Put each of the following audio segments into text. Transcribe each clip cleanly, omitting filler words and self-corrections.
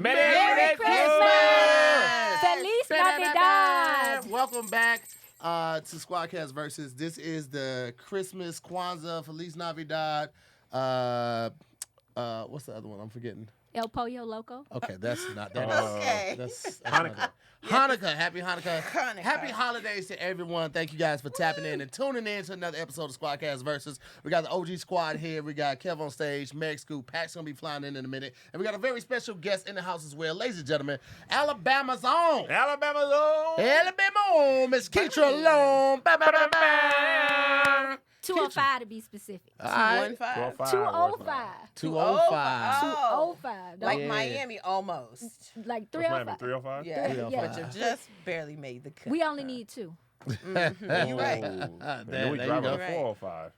Merry Christmas! Feliz Navidad! Welcome back to SquADD Versus. This is the Christmas Kwanzaa Feliz Navidad. What's the other one? I'm forgetting. El Pollo Loco. Okay, that's not that. Okay. That's Hanukkah. Hanukkah. Happy Hanukkah. Hanukkah. Happy holidays to everyone. Thank you guys for tapping in and tuning in to another episode of SquADD Versus. We got the OG squad here. We got Kev on stage, Meg Scoop, Pat's going to be flying in a minute. And we got a very special guest in the house as well. Ladies and gentlemen, Alabama's own. Alabama's own. Alabama own. Miss Ketra Long. 205 to be specific. 215. 205. 205. 205. Like Yeah. Miami, almost. Like What's Miami, 305. 305? Yeah, 305. but you just barely made the cut. We only need two. You're right. And There then we you drive go. on 405.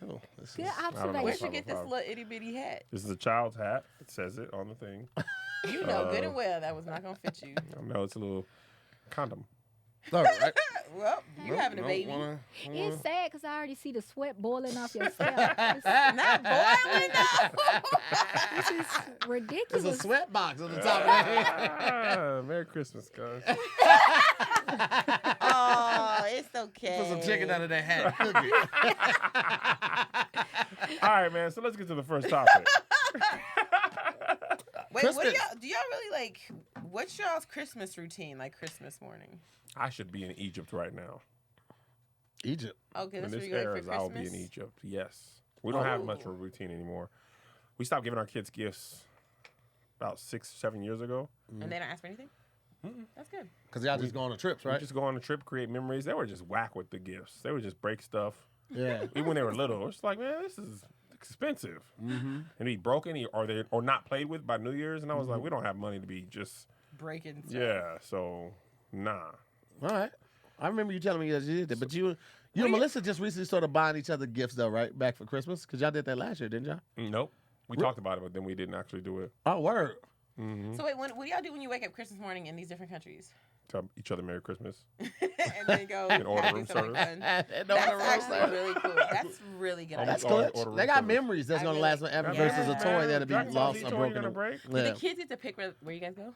Cool. This Good is- know observation. Where'd you get this little itty bitty hat? This is a child's hat. It says it on the thing. You know good and well that was not gonna fit you. I know it's a little condom. all right. Well, you having a baby. It's sad because I already see the sweat boiling off your scalp. It's Not boiling though. this is There's ridiculous. a sweat box on the top of that head. Merry Christmas, guys. Oh, it's okay. Put some chicken out of that hat. Cook it. All right, man. So let's get to the first topic. Wait, what Christmas. do y'all really like? What's y'all's Christmas routine? Like Christmas morning? I should be in Egypt right now. Egypt. Okay, When that's this where you go airs, for I'll be Christmas. in Egypt. Yes. We don't have much of a Oh. routine anymore. We stopped giving our kids gifts about 6-7 years ago. And they don't ask for anything. That's good. Because y'all just go on the trips, We right? just go on a trip, create memories. They were just whack with the gifts. They would just break stuff. Yeah. Even when they were little, it's like, man, this is expensive. And be broken or not played with by New Year's. And I was like, we don't have money to be just, Breaking stuff. yeah, so nah. All right. I remember you telling me that you did that. But you and Melissa just recently started buying each other gifts, though, right? Back for Christmas? Because y'all did that last year, didn't y'all? Nope. We talked about it, but then we didn't actually do it. Oh, word. So wait, what do y'all do when you wake up Christmas morning in these different countries? Tell each other Merry Christmas. And then go And order do room something service. fun. And That's order room actually service. really cool. That's really good. That's Order- clutch. order room They got service. memories that's I going to really- last forever Yeah. versus a toy that'll be Dragon lost Ball Z or toy you're broken. gonna break? Do the kids get to pick where you guys go?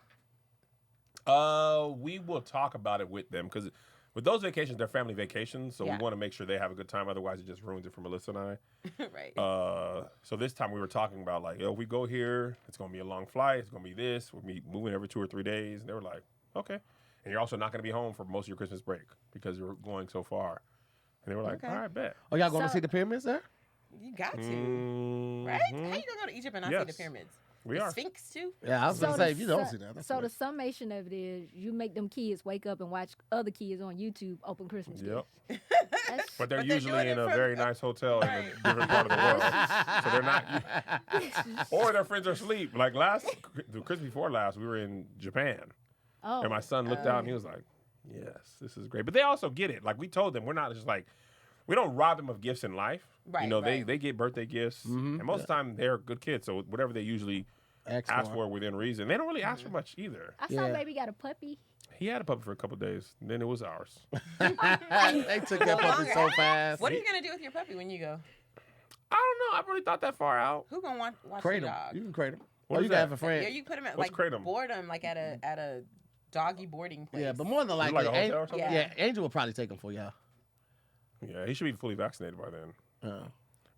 We will talk about it with them because with those vacations, they're family vacations, so Yeah. we want to make sure they have a good time. Otherwise, it just ruins it for Melissa and I. Right. So this time we were talking about like, if we go here, it's gonna be a long flight. It's gonna be this. We'll be moving every 2 or 3 days, and they were like, okay. And you're also not gonna be home for most of your Christmas break because you're going so far. And they were like, Okay. all right, bet. Oh, y'all going to So- see the pyramids there? You got to. Mhm. Right? How you gonna go to Egypt and not see the Yes. pyramids? We the are. Sphinx too? Yeah, I was going to say, if you don't see that. That's So the weird. summation of it is you make them kids wake up and watch other kids on YouTube open Christmas Yep. gifts. That's, But they're But they're usually doing in it a from- very nice hotel in a Right. different part of the world. So they're not, or their friends are asleep. Like the Christmas before last, we were in Japan. oh, And my son looked out and he was like, yes, this is great. But they also get it. Like we told them, we're not just like, we don't rob them of gifts in life. Right, You know, right. they get birthday gifts. And most of the time they're good kids. So whatever they usually ask for within reason, they don't really ask for much either. I saw Yeah. baby got a puppy. He had a puppy for a couple of days. And then it was ours. They took that puppy so fast. What are you gonna do with your puppy when you go? I don't know. I really thought that far out. Who gonna watch Crate the him. dog? You can crate him. What Or is you can that? have a friend. Yeah, you put him at What's like kratom? board him like at a doggy boarding place. Yeah, but more than likely, like a hotel or something? Yeah, Angel will probably take him for y'all. Yeah, he should be fully vaccinated by then. Uh,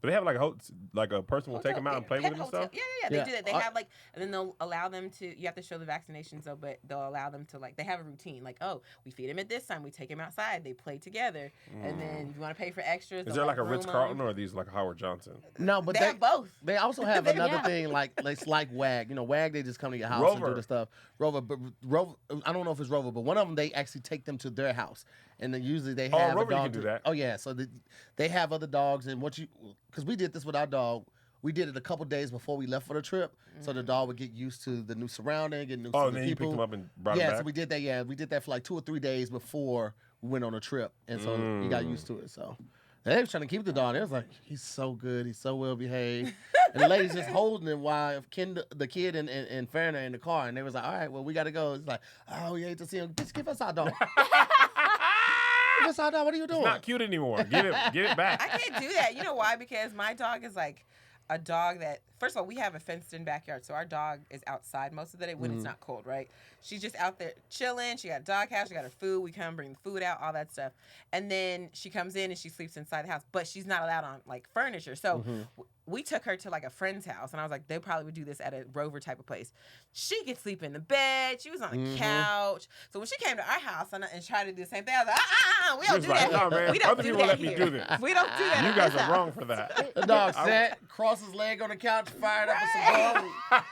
But they have like a person will take him out and play with pet him and hotel. stuff. Yeah, they Yeah. do that. They I- have like, and then they'll allow them to. You have to show the vaccinations though, but they'll allow them to like. They have a routine. Like, oh, we feed him at this time. We take him outside. They play together, and then if you want to pay for extras, Is they'll, there like a room Ritz Carlton 'em. or are these like Howard Johnson? no, but They have both. They also have another Yeah. thing like it's like WAG. You know, WAG they just come to your house and do Rover. the stuff. Rover, but Rover, I don't know if it's Rover, but one of them they actually take them to their house, and then usually they Oh, have Rover, a you dog. can do that. Oh yeah, so they have other dogs, and because we did this with our dog. We did it a couple days before we left for the trip, so the dog would get used to the new surrounding, get used Oh, to and the then you people. picked him up and brought Yeah, him so back? we did that. Yeah, we did that for like 2 or 3 days before we went on a trip, and so he got used to it. So and they was trying to keep the dog. They was like, he's so good, he's so well behaved, and the lady's just holding him while the kid and Farina in the car, and they was like, all right, well we got to go. It's like, oh, we hate to see him. Just give us our dog. Give us our dog. What are you doing? It's not cute anymore. Get it back. I can't do that. You know why? Because my dog is like, a dog that, first of all, we have a fenced-in backyard, so our dog is outside most of the day when it's not cold, right? She's just out there chilling. She got a dog house. She got her food. We come bring the food out, all that stuff. And then she comes in and she sleeps inside the house, but she's not allowed on, like, furniture. So we took her to, like, a friend's house, and I was like, they probably would do this at a Rover type of place. She could sleep in the bed. She was on the couch. So when she came to our house and tried to do the same thing, I was like, we don't do that. No, man. We don't Other do people that let me here. do this. We don't do that. You at guys this are house. wrong for that. The dog sat, crossed his leg on the couch, fired up a cigar. Like,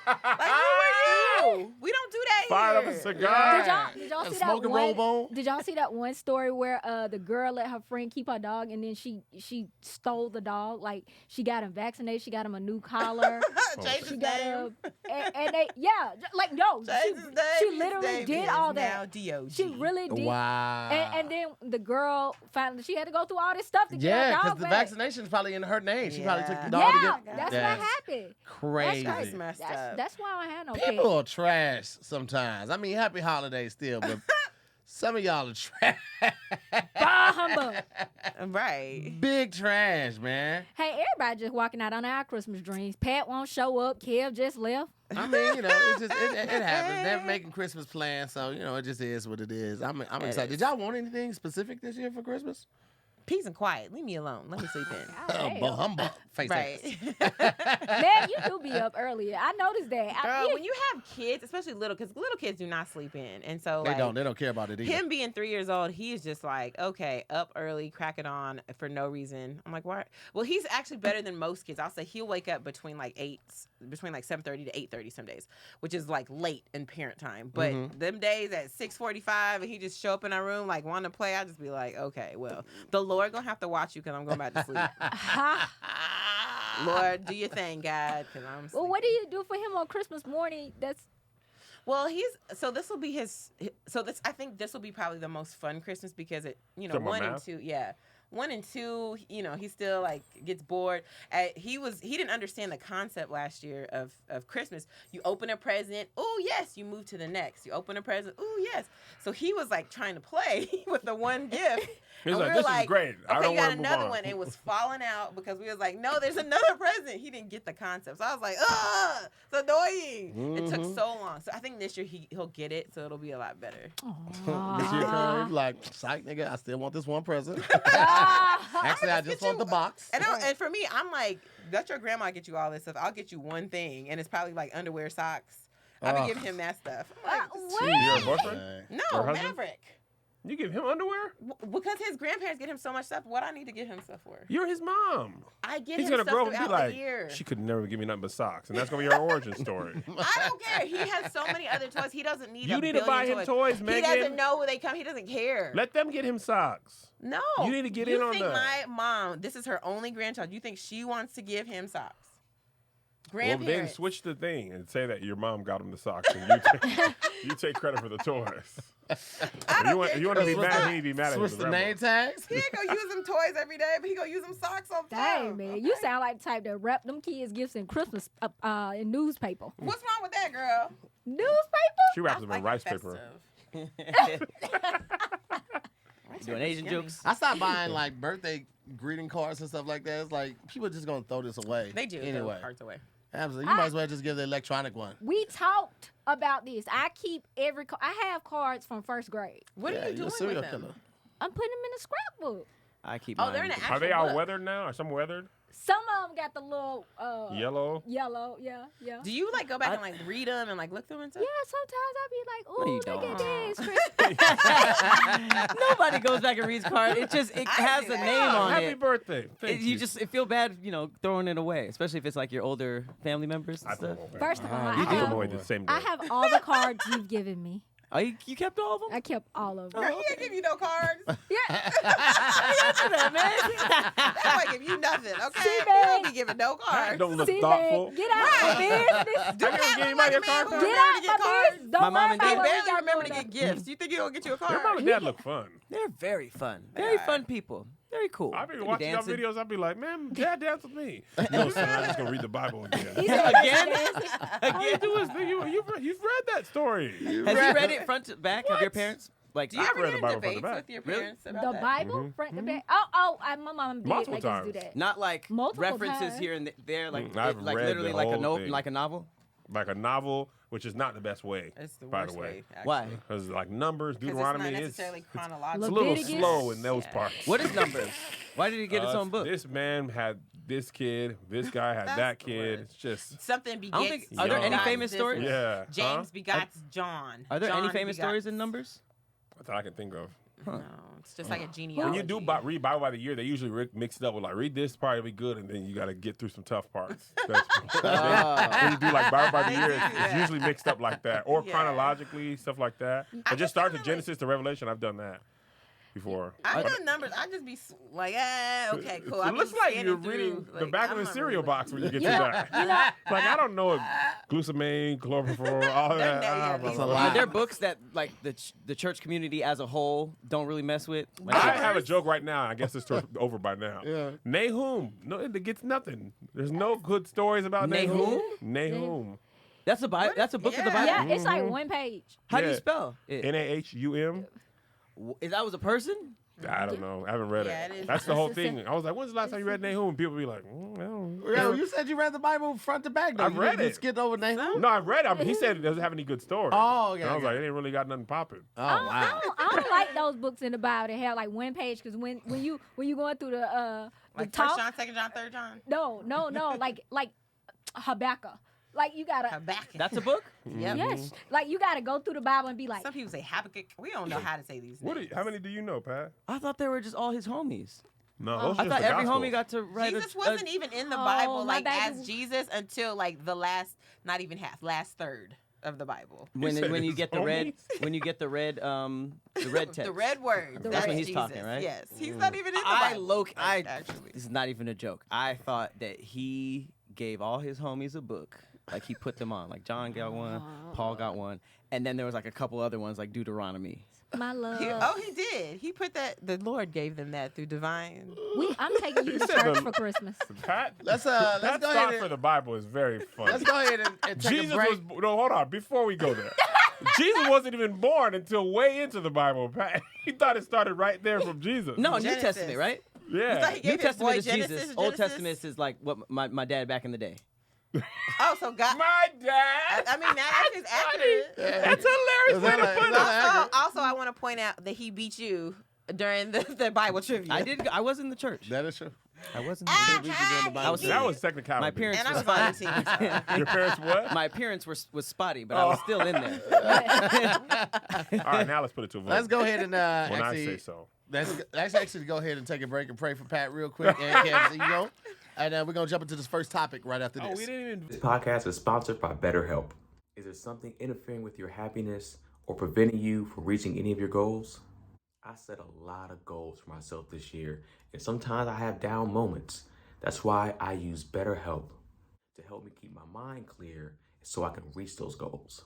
who are you? We don't do that Fired up here. a cigar. Did y'all And see smoking that robe one? on. Did y'all see that one story where the girl let her friend keep her dog and then she stole the dog? Like she got him vaccinated, she got him a new collar. Change She his got name. and they like no, Change his name. she His literally name did is all now that. DOG. She really did. Wow. And then the girl finally she had to go through all this stuff to get Yeah, her because dog the back. vaccination is probably in her name. She probably took the dog Yeah, to get. that's what happened. Crazy. That's messed up. That's why I don't have no People pet. are trash sometimes. I mean, happy holidays still, but some of y'all are trash. Bah humbug. Right. Big trash, man. Hey, everybody just walking out on our Christmas dreams. Pat won't show up. Kev just left. I mean, it happens. They're making Christmas plans, so it just is what it is. I'm excited. Did y'all want anything specific this year for Christmas? Peace and quiet. Leave me alone. Let me sleep in. Damn. Humbug. Face Right. Man, you do be up earlier. I noticed that. Girl, when you have kids, especially little, because little kids do not sleep in. And so, They like, don't care about it either. him being 3 years old, he's just like, okay, up early, crack it on for no reason. I'm like, why? Well, he's actually better than most kids. I'll say he'll wake up between like 7:30 to 8:30 some days, which is like late in parent time. But them days at 6:45 and he just show up in our room like wanting to play, I just be like, okay, well, the Lord gonna have to watch you because I'm going back to sleep. Lord, do your thing, God, because I'm well, what do you do for him on Christmas morning? Well, this will be his. So this, I think this will be probably the most fun Christmas because it, Some more 1 and math? 2, yeah. 1 and 2, he still like gets bored. He didn't understand the concept last year of Christmas. You open a present, oh yes, you move to the next. You open a present, oh yes. So he was like trying to play with the one gift. He's And like, we were this is great. I Okay, don't you got want to move another on. one. And it was falling out because we was like, no, there's another present. He didn't get the concept. So I was like, ugh, it's annoying. It took so long. So I think this year he'll get it, so it'll be a lot better. This year coming, like, psych, nigga, I still want this one present. Ah. Actually, I just want the box. And for me, I'm like, let your grandma get you all this stuff. I'll get you one thing, and it's probably like underwear, socks. I'll be giving him that stuff. I'm like, You're a boyfriend? no, Your husband? Maverick. You give him underwear? Because his grandparents get him so much stuff. What I need to get him stuff for? You're his mom. I get He's him gonna stuff grow up and be throughout the like, year. she could never give me nothing but socks, and that's gonna be your origin story. I don't care. He has so many other toys. He doesn't need. You a need to buy billion him toys, He Megan. doesn't know where they come. He doesn't care. Let them get him socks. No. You need to get you in on think that. my mom, this is her only grandchild. You think she wants to give him socks? Well, then Grandparents. switch the thing and say that your mom got him the socks, and you take credit for the toys. If you want to be mad, he need to be mad at Switch his the grandma. name tags. He ain't gonna use them toys every day, but he gonna use them socks all the time. Dang, man. You sound like the type that wrap them kids' gifts in Christmas in newspaper. What's wrong with that, girl? Newspaper? She wraps them I in like rice it paper. festive. Doing Asian jokes. I stopped buying like birthday greeting cards and stuff like that. It's like people are just gonna throw this away. They do. anyway. Throw cards away. Absolutely, you might as well just give the electronic one. We talked about this. I keep I have cards from first grade. What Yeah, are you you're a doing serial with them? killer. I'm putting them in a scrapbook. I keep. Oh, they're in mine. an actual Are they all book. weathered now? Are some weathered? Some of them got the little Yellow? yellow, yeah. Do you like go back and like read them and like look through them and stuff? Yeah, sometimes No, I you be like, ooh, look don't. at this. Nobody goes back and reads cards. It has do a that. name on Happy it. birthday. Thank you. It feel bad, throwing it away, especially if it's like your older family members and I throw stuff. them away. First of all, You I do I throw them have, away the same day. I have all the cards you've given me. Oh, you kept all of them? I kept all of them. Girl, he ain't give you no cards. Yeah. That might give you nothing, okay? See, He don't babe? be giving no cards. Don't look See, thoughtful. man, get out my business. Do Have you not ever look gave like anybody a man card? who Get remember out to get my cards. business. Don't My mom worry and about They dad what we barely got remember to going get on. gifts. You think he gonna get you a Your mom card? and dad look fun. They're very fun. They Very are. fun people. Very cool. I've been They be watching y'all dancing. videos. I'll be like, man, dad dance with me. No, son, I'm just gonna read the Bible again. Again? All you do is you've read that story. Has he read it front to back? Have your What? parents? like Do you I've ever read get the in Bible front to debates back. with your Really? parents about The that? Bible front to back. My mom did Multiple make us do times. that. not like Multiple references times. here and there, like I've like read literally the like a whole thing. like a novel. Like a novel, which is not the best way, It's the by worst the way. way. Actually. Why? Because like Numbers, Because Deuteronomy, it's not it's necessarily a chronological. little Leviticus. slow in those Yeah. parts. What is Numbers? Why did he get his own book? This man had this kid, this guy had That's that the kid. word. It's just Something I don't begets. think. Are there any begotten famous this stories? one. yeah. James Huh? begots John. Are there any John famous begots- stories in Numbers? That's all I can think of. No, it's just like a genealogy. When you do read Bible by the year, they usually mix it up with like read this part, it'll be good, and then you got to get through some tough parts. When you do like Bible by the They year, do it's that. usually mixed up like that, or Yeah. chronologically stuff like that. I But just just start to kinda Genesis to Revelation. I've done that before. I know Numbers. I just be like, okay, cool. It I be looks like scanning you're through, reading the like, back I'm of the not cereal really box when you get Yeah. to that. Like I don't know glutamine, chlorophyll, all They're that. yeah, I don't these know. a lot. Are there books that like the church community as a whole don't really mess with? Like, I have a joke right now. I guess it's over by now. Yeah. Nahum. No, it gets nothing. There's no good stories about Nahum. Nahum? Nahum. that's a That's a book of the Yeah. Bible. Yeah, it's like one page. How do you Yeah. spell it? Nahum. Is that was a person? I don't know. I haven't read Yeah, it. it is. That's the whole It's a thing. I was like, when's the last time you read Nahum? And people be like, I don't know. Yo, you said you read the Bible front to back, though. I've read You it. skipped over Nahum? No, I've read it. He said it doesn't have any good stories. Oh, okay, And I was okay. like, it ain't really got nothing popping. Oh, I wow. don't like those books in the Bible that have like one page because when you going through the Like top, 1 John, 2 John, 3 John. no, like Habakkuk. Like you gotta Habakkuk. That's a book. Yep. yes, like you gotta go through the Bible and be like, Some people say Habakkuk. We don't know how to say these What? names. How many do you know, Pat? I thought they were just all his homies. No, those are I just thought the every Gospels. homie got to write Jesus a wasn't even in the Oh, Bible my like bad. as Jesus until like the last, not even half, last third of the Bible. when said when you his get the red homies? when you get the red text. The red word. The That's red- he's Jesus. talking, right? Yes. He's not even in the I Bible. actually. This is not even a joke. I thought that he gave all his homies a book. Like he put them on. Like John got one, Paul got one, and then there was like a couple other ones like Deuteronomy. my love. He did. He put that. The Lord gave them that through divine. I'm taking you to said church the- for Christmas. Pat, Let's Pat's go thought ahead for and the Bible is very funny. let's go ahead and take Jesus a break. was no. Hold on, before we go there, Jesus wasn't even born until way into the Bible. Pat, he thought it started right there from Jesus. No, New Genesis. Testament, right? yeah. thought he gave New his Testament boy is Genesis, Jesus. Old Genesis? Testament is like what my dad back in the day. Oh, so God. My dad. I mean, that is accurate. That's hilarious way to put it. Also, I want to point out that he beat you during the Bible trivia. I did. I was in the church. That is true. I wasn't. I was- That was technicality. My parents And I were was on spotty. the team. So. Your parents what? My appearance was spotty, but I was still in there. All right, now let's put it to a vote. Let's go ahead and When actually, I say so. let's actually go ahead and take a break and pray for Pat real quick. And Kevin, you know, and we're gonna jump into this first topic right after this. Oh, we didn't even. This podcast is sponsored by BetterHelp. Is there something interfering with your happiness or preventing you from reaching any of your goals? I set a lot of goals for myself this year, and sometimes I have down moments. That's why I use BetterHelp to help me keep my mind clear so I can reach those goals.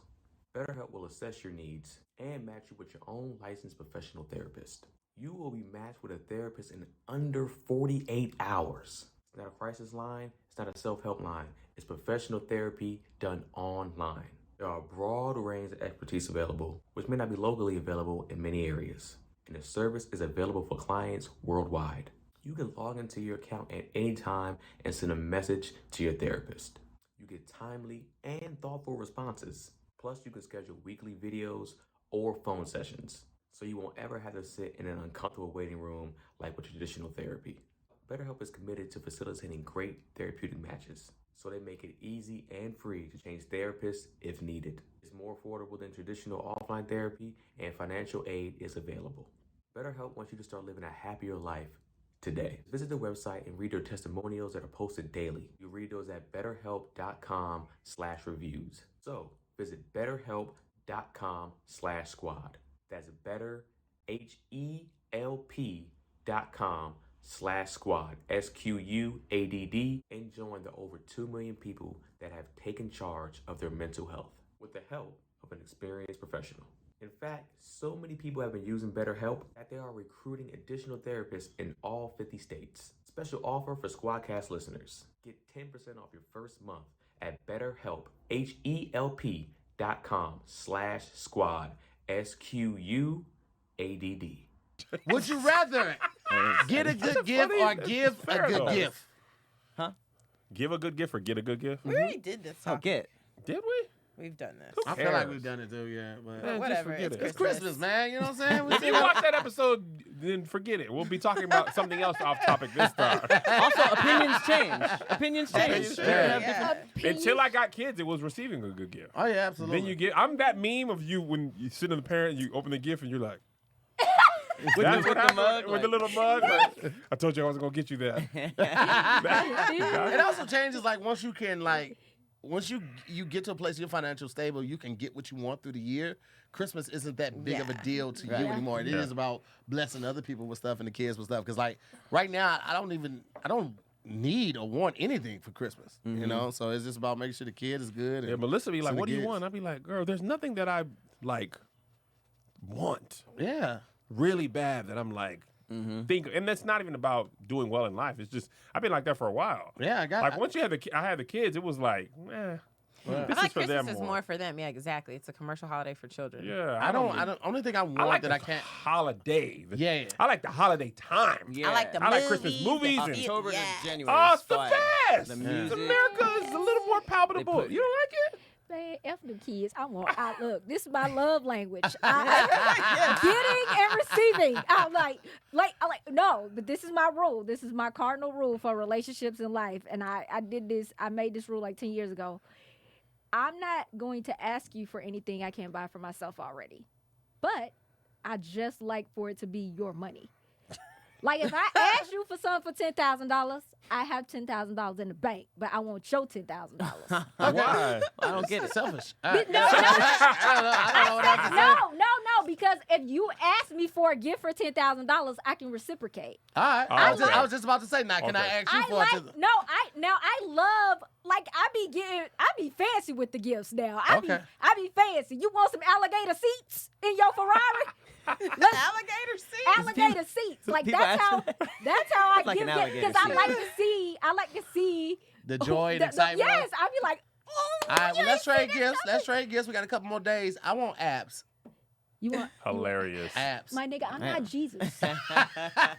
BetterHelp will assess your needs and match you with your own licensed professional therapist. You will be matched with a therapist in under 48 hours. It's not a crisis line. It's not a self-help line. It's professional therapy done online. There are a broad range of expertise available, which may not be locally available in many areas. And the service is available for clients worldwide. You can log into your account at any time and send a message to your therapist. You get timely and thoughtful responses. Plus, you can schedule weekly videos or phone sessions, so you won't ever have to sit in an uncomfortable waiting room like with traditional therapy. BetterHelp is committed to facilitating great therapeutic matches, so they make it easy and free to change therapists if needed. It's more affordable than traditional offline therapy, and financial aid is available. BetterHelp wants you to start living a happier life today. Visit the website and read their testimonials that are posted daily. You read those at betterhelp.com/reviews. So visit betterhelp.com/squad. That's betterhelp.com/squad, SQUADD, and join the over 2 million people that have taken charge of their mental health with the help of an experienced professional. In fact, so many people have been using BetterHelp that they are recruiting additional therapists in all 50 states. Special offer for SquadCast listeners. Get 10% off your first month at BetterHelp, HELP.com/squad, SQUADD. ADD. Would you rather get a good gift or give a fair good though. gift? Give a good gift or get a good gift? We already did this. Oh, topic. get. Did we? We've done this. I feel like cares? we've done it too, yeah. But Man, just Whatever. forget it. it's Christmas, man. You know what I'm saying? We If you still got- watch that episode, then forget it. We'll be talking about something else off topic this time. Also, opinions change. Opinions change. Opinions People change. have different- Until I got kids, it was receiving a good gift. Oh yeah, absolutely. Then you get. I'm that meme of you when you sit in the parent, you open the gift, and you're like. That's what the happened mug, with the like- little mug. Like, I told you I wasn't gonna get you that. It also changes like once you can like once you get to a place you're financially stable, you can get what you want through the year. Christmas isn't that big of a deal to you anymore. It is about blessing other people with stuff and the kids with stuff. Because like right now, I don't need or want anything for Christmas. You know, so it's just about making sure the kid is good. And Yeah, Melissa be like, the "What do you kids. want?" I'd be like, "Girl, there's nothing that I like want Yeah. really bad that I'm like think." And that's not even about doing well in life. It's just I've been like that for a while. Yeah, I got Like once you had I had the kids, it was like, I this feel is like for them Christmas is more for them. Yeah, exactly. It's a commercial holiday for children. Yeah, I don't. Only thing I want I like that the I can't. holiday. Yeah. I like the holiday time. Yeah. I like the I like movies, Christmas movies and- October yeah. to January. Oh, is it's the fire. best. The Yeah. music. America is a little more palatable. put- You don't like it? Man, F the kids. Look, this is my love language. Getting and receiving. I'm like, no, but this is my rule. This is my cardinal rule for relationships in life. And I made this rule like 10 years ago. I'm not going to ask you for anything I can't buy for myself already. But I just like for it to be your money. Like if I ask you for something for $10,000, I have $10,000 in the bank, but I want your $10,000. Why? I don't get it. Selfish. No, I don't know what else to say. no, because if you ask me for a gift for $10,000, I can reciprocate. All right. Oh, I okay. was just about to say, now, can I Okay. ask you for it? I love, like, I be fancy with the gifts now. I be fancy. You want some alligator seats in your Ferrari? Alligator seats. Alligator seats. Like People that's how ask I Like give an it alligator because I seat. like to see The joy and excitement. Yes, I be like, oh, All right, well, you let's ain't trade seen that gifts. stuff? Let's trade gifts. We got a couple more days. I want abs. You want Hilarious. Abs. my nigga? I'm not Jesus. You don't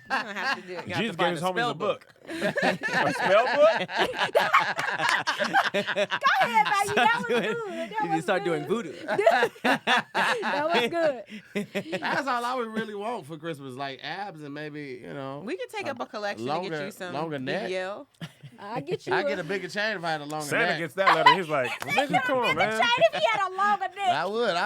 have to do it. Jesus find gave his a homies spell a book. book. A spell book? Go ahead, baby. That was good. That You was can start good. doing voodoo. That was good. That's all I would really want for Christmas, like abs and maybe, We could take up a collection to longer- get you some longer neck. BBL. I get you. I get a bigger chain if I had a longer Santa neck. gets that letter. He's like, nigga, come on, man. if he had a longer neck. I would.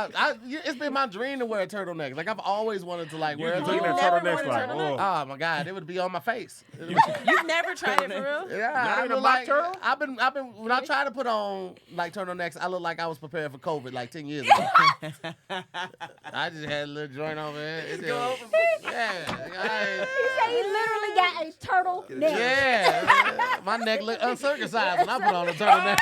It's been my dream to wear a turtleneck. Like I've always wanted to like You wear a looking at turtleneck. never turtlenecks worn a like, turtleneck? oh. Oh my God, it would be on my face. You've never tried it for real? Yeah, Not I even a look mock like turtle? I've been when I try to put on like turtlenecks, I look like I was prepared for COVID like 10 years ago. I just had a little joint over here. It just- yeah, He said he literally got a turtle neck. yeah. My neck looked uncircumcised when I put on a turtleneck.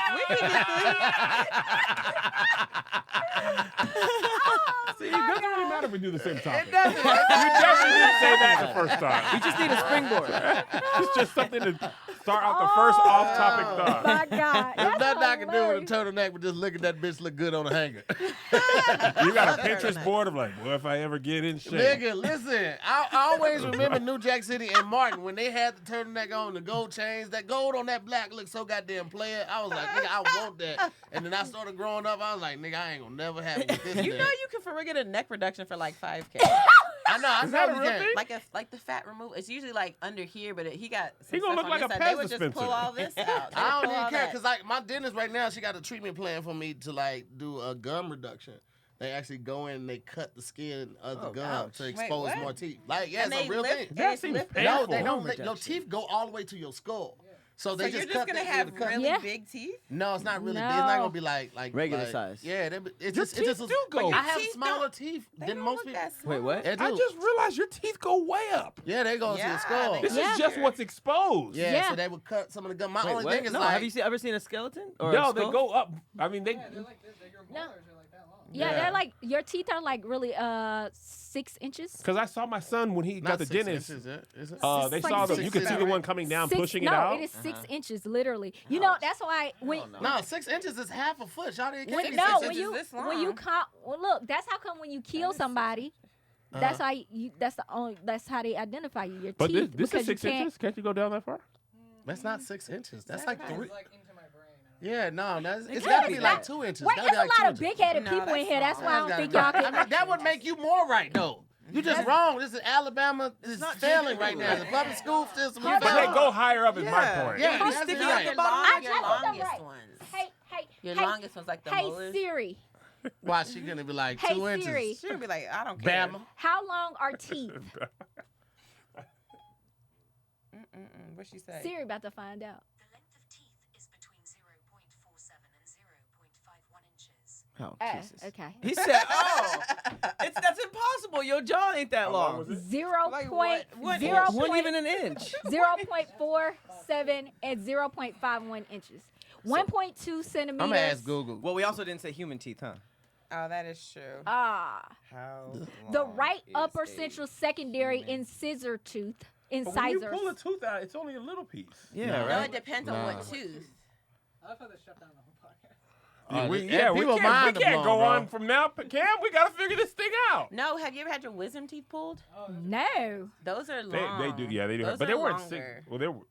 See, it doesn't really matter if we do the same topic. It doesn't. You definitely didn't say that the first time. We just need a springboard. It's just something to start out the first off-topic thought. My God. There's That's nothing I can do hilarious. with a turtleneck but just look at that bitch look good on a hanger. You got a Pinterest board of like, well, if I ever get in shape. Nigga, listen. I always remember New Jack City and Martin when they had the turtleneck on, the gold chains. That gold on that black looked so goddamn player. I was like, nigga, I want that. And then I started growing up. I was like, nigga, I ain't gonna never have it with this. You thing. know you can for real get a neck reduction for like $5,000. I Is that know a you real can. thing? like the fat removal. It's usually like under here, but he got some He gonna stuff look on like this a side. They Pez would just dispenser. pull all this out. They would I don't pull even all care that. because like my dentist right now, she got a treatment plan for me to like do a gum reduction. They actually go in and they cut the skin of the Oh, gum ouch. to Wait, expose what? more teeth. Like, yeah, And it's they a real lift- thing. and That it's seems lifted painful. No, they up. don't. Reduction. Your teeth go all the way to your skull. So So they you're just just cut gonna the- have the cut. really Yeah. big teeth? No, it's not really big. No. It's not gonna be like Regular like- size. Yeah, it Your just teeth do go. I have teeth smaller don't- teeth They than don't most look people. that small. Wait, what? They do. I just realized your teeth go way up. Yeah, they go to Yeah, your skull. they This Yeah. is just what's exposed. Yeah, Yeah. so they would cut some of the gum. My Wait, only what? thing is No, like, have you ever seen a skeleton? Or No, a they skull? go up. I mean, they. No. Yeah, they're like your teeth are like really 6 inches. Because I saw my son when he not got the 6 dentist. inches, is it? They It's like saw the. 6 You could see the inches. one coming down, pushing no, it out. it is 6 inches literally. You know that's why when No, 6 inches is half a foot. Y'all didn't when, be no 6 when inches. you this when you long. well look that's how come when you kill somebody That's how you. That's how they identify you. Your But teeth. this because is 6 inches. Can't you go down that far? That's not 6 inches. That's like 3. It's like into my brain. I don't know. Yeah, no, that's it's gotta got to be be like that- 2 inches. Wait, Gotta there's be a like 2 lot of inches. big-headed No, people in that's here. That's wrong. why I don't That's think gotta y'all be- can. I mean, that would make you more right though. You just wrong. This is Alabama is failing right now. The public school system is Hold But on. they failing. go higher up is my Yeah. point. Yeah, He's that's sticking right. at the bottom. I Your think I'm longest right. ones. Hey, Your hey, longest one's like the hey molars. Siri. Why she gonna be like Hey, 2 inches? Siri. She'll be like, I don't care. Bama. How long are teeth? What'd she say? Siri about to find out. The length of teeth is between 0.47 and 0.51 inches. Oh, Oh, Jesus. okay. He said, "Oh, that's impossible. Your jaw ain't that How long long. was it? 0.0 Wasn't even an inch." 0.47 and 0.51 inches. 1.2 centimeters. I'm gonna ask Google. Well, we also didn't say human teeth, huh? Oh, that is true. Ah, How the long right is upper a central secondary human- incisor tooth. But when you Incisors. pull a tooth out, it's only a little piece. Yeah, No. No, right. it depends on what tooth. I love how they shut down the whole podcast. We people mind can't blown, go bro. on from now. Cam, we got to figure this thing out. No, have you ever had your wisdom teeth pulled? No. Those are They long. do, yeah, they do. Those But they are weren't longer. 6. Well, they were.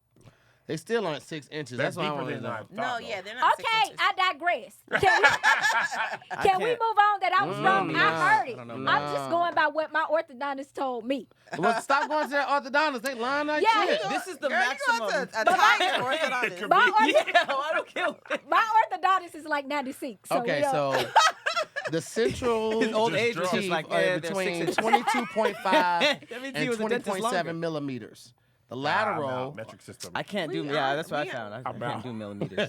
They still aren't 6 inches. That's what I deeper want to than know. I thought, No, though. yeah, they're not 6 Okay, inches. I digress. Can we can't- move on? That I was wrong. nah, I heard it. I don't know. I'm Nah. just going by what my orthodontist told me. Well, stop going to that orthodontist. They lying like Yeah, shit. This is the Girl, you maximum. go to a tiger orthodontist. My, Yeah, well, I don't care. what- my orthodontist is like 96. So Okay, we don't- so the central His old Just age was drunk. just like, are yeah, they're between 6 inches. 22.5 That means he and was a dentist 20.7 longer. millimeters. The Nah, lateral. metric system. I can't do. We Yeah, are- that's what we I found. I I'm can't out. do millimeters.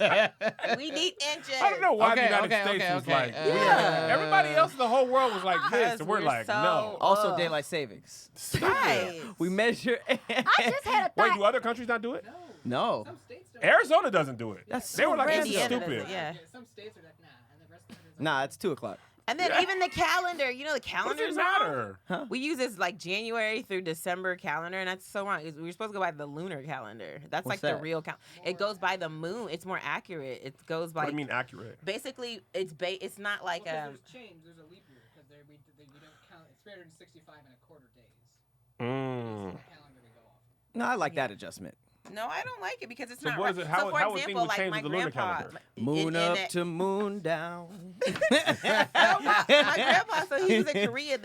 We need inches. I don't know why Okay, the United okay, States okay, was okay. like, Yeah. everybody else in the whole world was like this, Because and we're like, so- no. Also, daylight savings. Right. We measure. I just had a Wait, thought. do other countries not do it? No. Some states don't. Arizona doesn't do it. That's They so were like, this is Indiana stupid. doesn't, yeah. Some states are like, nah, and the rest of it is like, Nah, it's 2:00. And then even the calendar, you know, the What does calendar's it wrong. matter? We use this like January through December calendar, and that's so wrong. We're supposed to go by the lunar calendar. That's What's like that? the real calendar. It goes by the moon. It's more accurate. It goes by. What do you mean accurate? Basically, it's not like well, 'cause there's change. There's a leap year because we don't count. It's 365 and a quarter days. Mm. That's the calendar we go off. No, I like that adjustment. No, I don't like it because it's So not what right. is it? How- so for how would example, things like change my with the lunar grandpa, calendar? Moon in up that- to moon down. my grandpa, so he was in Korea.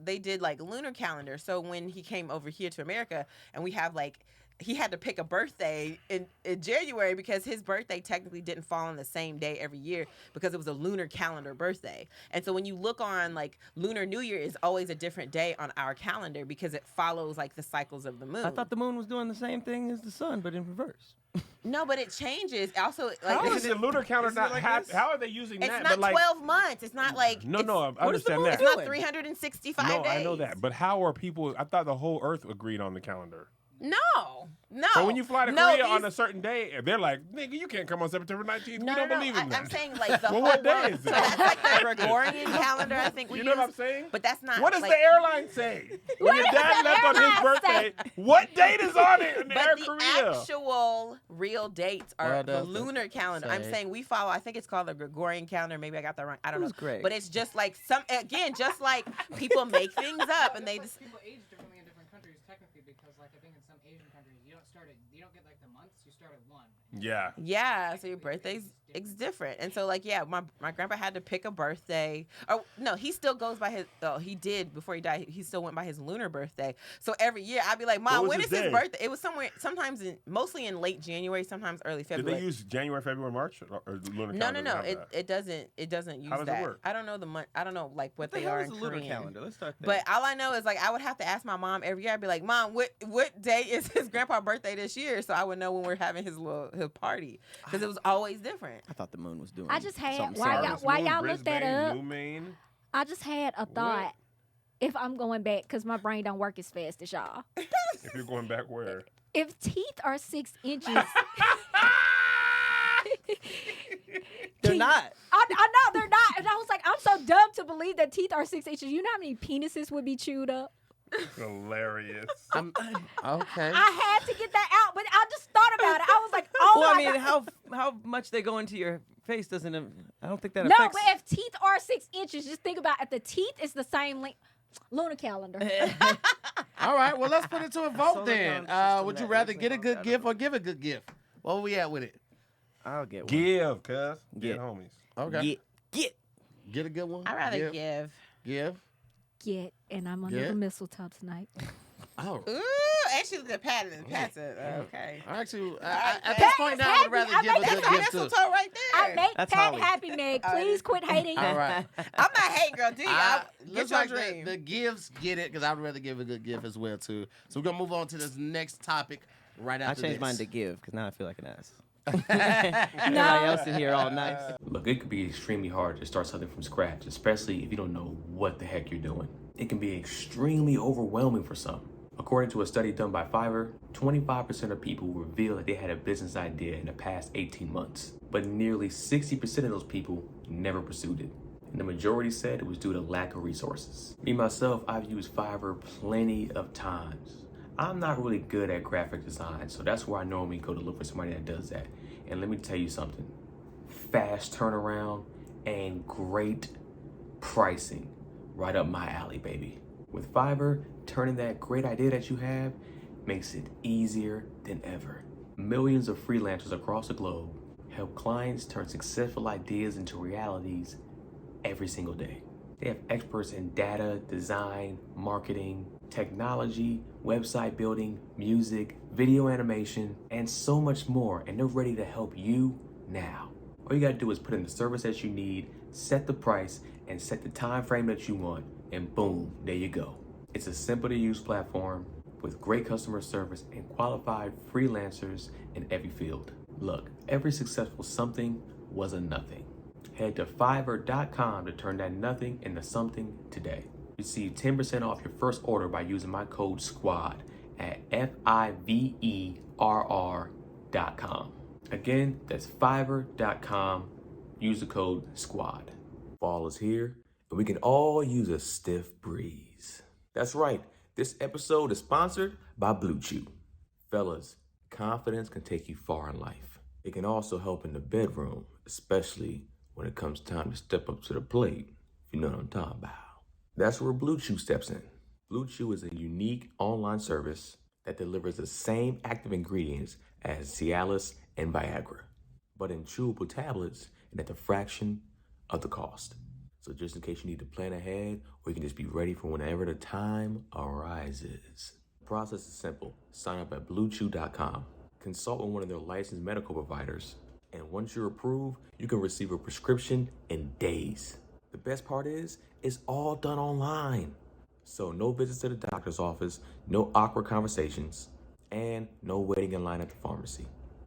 They did like lunar calendar. So when he came over here to America, and we have like. He had to pick a birthday in January because his birthday technically didn't fall on the same day every year because it was a lunar calendar birthday. And so when you look on like Lunar New Year is always a different day on our calendar because it follows like the cycles of the moon. I thought the moon was doing the same thing as the sun, but in reverse. No, but it changes. Also, like How this is is- the lunar calendar isn't it not? like How, this? how are they using it's that? not But like, 12 months. It's not like no, it's, no, I what is the understand moon that. it's not doing? 365 No, days. I know that. But how are people? I thought the whole Earth agreed on the calendar. No. So when you fly to No, Korea on a these- certain day, they're like, "Nigga, you can't come on September 19th. No, we don't no, believe no. in that." I'm saying like the Well, whole what day world. is it? So that's like the Gregorian calendar. I think we You know use. what I'm saying? But that's not. What does like, the airline say? When your does dad the left on his airline birthday, what date is on it in Air But the Korea? actual real dates are Well, the that's lunar calendar. I'm say. saying we follow. I think it's called the Gregorian calendar. Maybe I got that wrong. I don't know. Who's great? But it's just like just like people make things up and they Like, just. people age differently in different countries technically because like I think in some Asian countries you don't get like the months, you start at 1. Yeah. Yeah, so your birthday's it's different. And so like yeah, my grandpa had to pick a birthday. Oh no, he still goes by his he did before he died, he still went by his lunar birthday. So every year I'd be like, What Mom, was when his is his day? birthday? It was mostly in late January, sometimes early Did February. they use January, February, March, or lunar No, calendar? no, no. to have that? It doesn't use How does it that. work? I don't know the month. I don't know like what the they hell are is in the lunar Korean. calendar? Let's start there. But all I know is like I would have to ask my mom every year. I'd be like, Mom, what day is his grandpa's birthday this year? So I would know when we're having his party because it was always different. I thought the moon was doing. I just had something why serious. y'all looked that Brisbane, up? New Maine. I just had a thought. If I'm going back, because my brain don't work as fast as y'all. If you're going back where? If teeth are 6 inches, They're not. I know they're not. And I was like, I'm so dumb to believe that teeth are 6 inches. You know how many penises would be chewed up? Hilarious. Okay. I had to get that out, but I just thought about it. I was like, oh Well, I my mean, God. how much they go into your face doesn't. I don't think that No, affects. but if teeth are 6 inches, just think about if the teeth is the same length. Lunar calendar. All right, well, let's put it to a vote Solar then. calendar system Would you that rather looks get a like good all gift or give a good gift? What were we at with it? I'll get one. Give, cuz. Get. Get homies. Okay. Get. Get a good one. I'd rather give. Give. Get, and I'm under Get. the mistletoe tonight. Oh. Ooh, actually, the Pat and Pat said, okay. Actually, Right, at this point now, I would happy. rather I give a make good That's gift too. mistletoe right I there. make That's Pat Holly. happy, Meg. Please quit hating. All right. I'm not hating, girl. Do you? Get Looks your like dream. the gifts get it because I'd rather give a good gift as well too. So we're gonna move on to this next topic right I after changed this. mine to give because now I feel like an ass. Everybody else in here all nice. Look, it could be extremely hard to start something from scratch, especially if you don't know what the heck you're doing. It can be extremely overwhelming for some. According to a study done by Fiverr, 25% of people reveal that they had a business idea in the past 18 months, but nearly 60% of those people never pursued it. And the majority said it was due to lack of resources. Me, myself, I've used Fiverr plenty of times. I'm not really good at graphic design, so that's where I normally go to look for somebody that does that. And let me tell you something, fast turnaround and great pricing, right up my alley, baby. With Fiverr, turning that great idea that you have makes it easier than ever. Millions of freelancers across the globe help clients turn successful ideas into realities every single day. They have experts in data, design, marketing, technology, website building, music, video animation, and so much more, and they're ready to help you now. All you gotta do is put in the service that you need, set the price, and set the time frame that you want, and boom, there you go. It's a simple to use platform with great customer service and qualified freelancers in every field. Look, every successful something was a nothing. Head to Fiverr.com to turn that nothing into something today. Receive 10% off your first order by using my code SQUAD at Fiverr.com. Again, that's Fiverr.com. Use the code SQUAD. Fall is here, and we can all use a stiff breeze. That's right. This episode is sponsored by Blue Chew. Fellas, confidence can take you far in life. It can also help in the bedroom, especially when it comes time to step up to the plate. You know what I'm talking about. That's where Blue Chew steps in. Blue Chew is a unique online service that delivers the same active ingredients as Cialis and Viagra, but in chewable tablets and at the fraction of the cost. So just in case you need to plan ahead, or you can just be ready for whenever the time arises. The process is simple. Sign up at BlueChew.com. Consult with one of their licensed medical providers, and once you're approved, you can receive a prescription in days. The best part is, it's all done online. So no visits to the doctor's office, no awkward conversations, and no waiting in line at the pharmacy.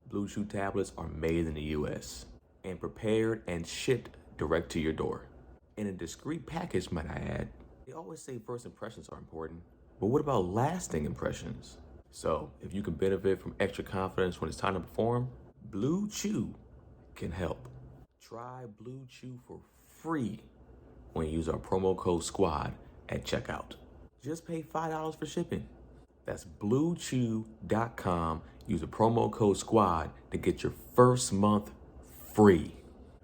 Blue Chew tablets are made in the US and prepared and shipped direct to your door. In a discreet package, might I add. They always say first impressions are important, but what about lasting impressions? So if you can benefit from extra confidence when it's time to perform, Blue Chew can help. Try Blue Chew for free when you use our promo code SQUAD at checkout. Just pay $5 for shipping. That's BlueChew.com. Use the promo code SQUAD to get your first month free.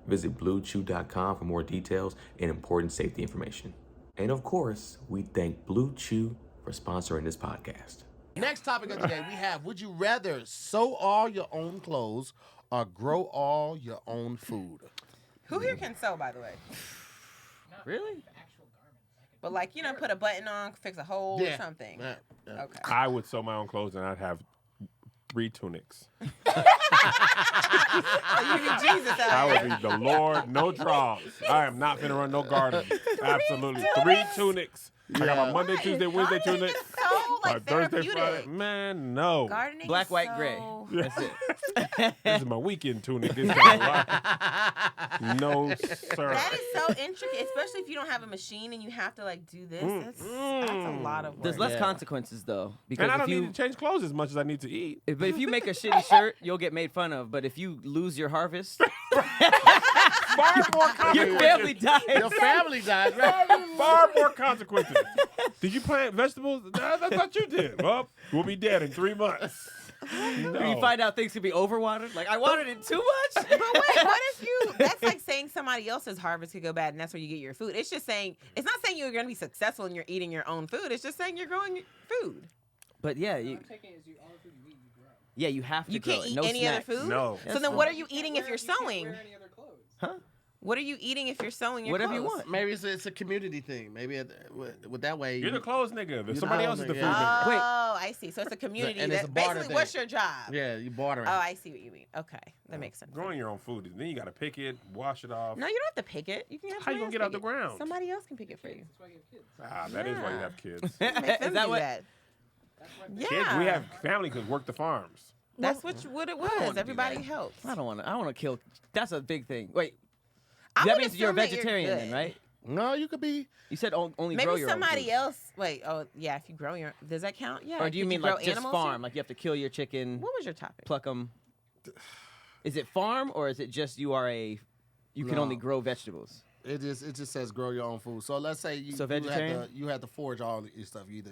Visit BlueChew.com for more details and important safety information. And of course, we thank Blue Chew for sponsoring this podcast. Next topic of the day, we have, would you rather sew all your own clothes or grow all your own food? Who here can sew, by the way? Really? But like, you know, put a button on, fix a hole or something. Yeah. Okay. I would sew my own clothes and I'd have 3 tunics. You need Jesus out I here. would be the Lord, no draws. I am not finna run no garden. Absolutely. 3 tunics. I got my Monday, Tuesday, Wednesday Gardening tunics. is so My like Thursday, therapeutic. Friday. Man, no. Gardening Black, is white, so... gray. That's it. This is my weekend tunic. This kind of no, sir. That is so intricate, especially if you don't have a machine and you have to like do this. That's a lot of work. There's less Yeah. consequences though, because And I if don't you need to change clothes as much as I need to eat. but if you make a shitty shirt, you'll get made fun of. But if you lose your harvest, Far more your consequences. family dies. Your family died, right? Far more consequences. Did you plant vegetables? I thought you did. Well, we'll be dead in 3 months. You find out things could be overwatered. Like I watered it too much. But wait, what if you? That's like saying somebody else's harvest could go bad, and that's where you get your food. It's just saying. It's not saying you're going to be successful and you're eating your own food. It's just saying you're growing food. But yeah, What you, I'm taking is all the food you eat, you grow. yeah, you have to You grow can't it. eat No any snacks. other food. No. So then, what are you eating if Wear- you're you can't sewing? wear any other clothes. Huh? What are you eating if you're sewing your Whatever you clothes? want. Maybe it's a community thing. Maybe with that way. You're the clothes nigga. the Somebody clothes else is the food nigga, yeah. nigga. Wait. Oh, I see. So it's a community. And it's that a barter basically, thing. what's your job? Yeah, you bartering. Oh, I see what you mean. Okay, that makes sense. Growing your own food, then you gotta pick it, wash it off. No, you don't have to pick it. You can have How you somebody gonna get else out the pick it. ground? Somebody else can pick it for you. That's why you have kids. Ah, that is why you Yeah. have kids. Make them Is that do what? that. That's why Yeah. Kids, we have family because work the farms. That's what it wanna was. do Everybody that. helps. I don't want to kill. That's a big thing. Wait, I that would means you're a assume that vegetarian then, good. right? No, you could be. You said only grow Maybe your own somebody food. else. Wait. Oh, yeah. If you grow your, does that count? Yeah. Or do you If mean grow like just animals, farm? Like you have to kill your chicken, What was your topic? pluck them. Is it farm or is it just you can No. only grow vegetables? It just says grow your own food. So let's say you So vegetarian? you have to forage all your stuff. Either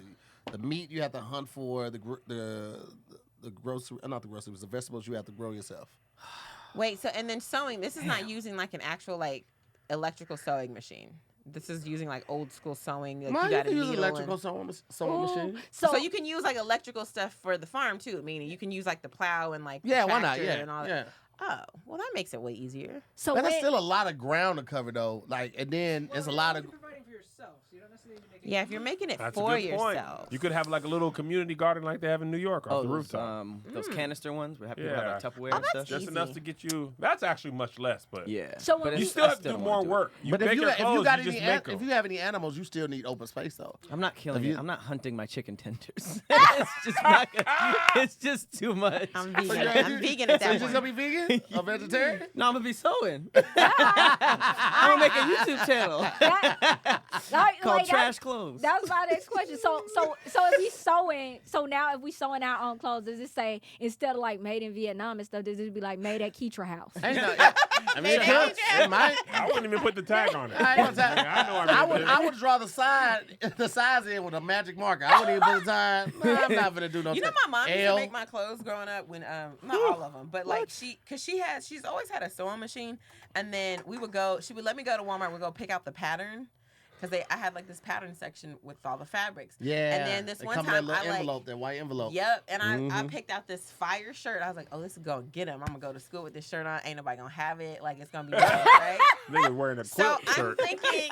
the meat you have to hunt for, the grocery, not the groceries, the vegetables you have to grow yourself. Wait. So and then sewing. This is not using like an actual like electrical sewing machine. This is using like old school sewing. Like No, you got can a use needle electrical and- sewing machine. So you can use like electrical stuff for the farm too. Meaning you can use like the plow and like the Yeah, why not? tractor Yeah, and all that. yeah. Oh, well, that makes it way easier. So But that's when- still a lot of ground to cover though. Like, and then it's a lot of. You're providing for yourself, so you don't necessarily need to make it. Yeah, if you're making it That's a for good point. yourself. You could have like a little community garden like they have in New York off the rooftop. Those canister ones where people have Yeah. like Tupperware Oh, and that's stuff. Just easy. enough to get you. That's actually much less, but Yeah. So But when it's- you still I have to do don't more wanna do it. work. You But make if you your got clothes, any you just make them. if you have any animals, you still need open space though. I'm not killing Have you- it. I'm not hunting my chicken tenders. It's just not. It's just too much. I'm So vegan. you're- I'm vegan at So you that just point. gonna be vegan? A vegetarian? No, I'm gonna be sewing. I'm gonna make a YouTube channel called Trash Clothes. That was my next question. So if we sewing, so now if we sewing our own clothes, does it say instead of like made in Vietnam and stuff, does it be like made at Ketra House? Ain't no, I mean, it could. It might. I wouldn't even put the tag on it. I ain't gonna tell- I know I made this. I would draw the size in with a magic marker. I wouldn't even put the time. No, I'm not gonna do no. You know, my mom used to L. make my clothes growing up when not all of them, but like she's always had a sewing machine, and then she would let me go to Walmart, we'd go pick out the pattern. Because I had like this pattern section with all the fabrics. Yeah. And then this They one come in time that little I like, envelope, that white envelope. yep. And I picked out this fire shirt. I was like, oh, this is gonna get him. I'm gonna go to school with this shirt on. Ain't nobody gonna have it. Like it's gonna be nice, right? Nigga wearing a So quilt I'm shirt. thinking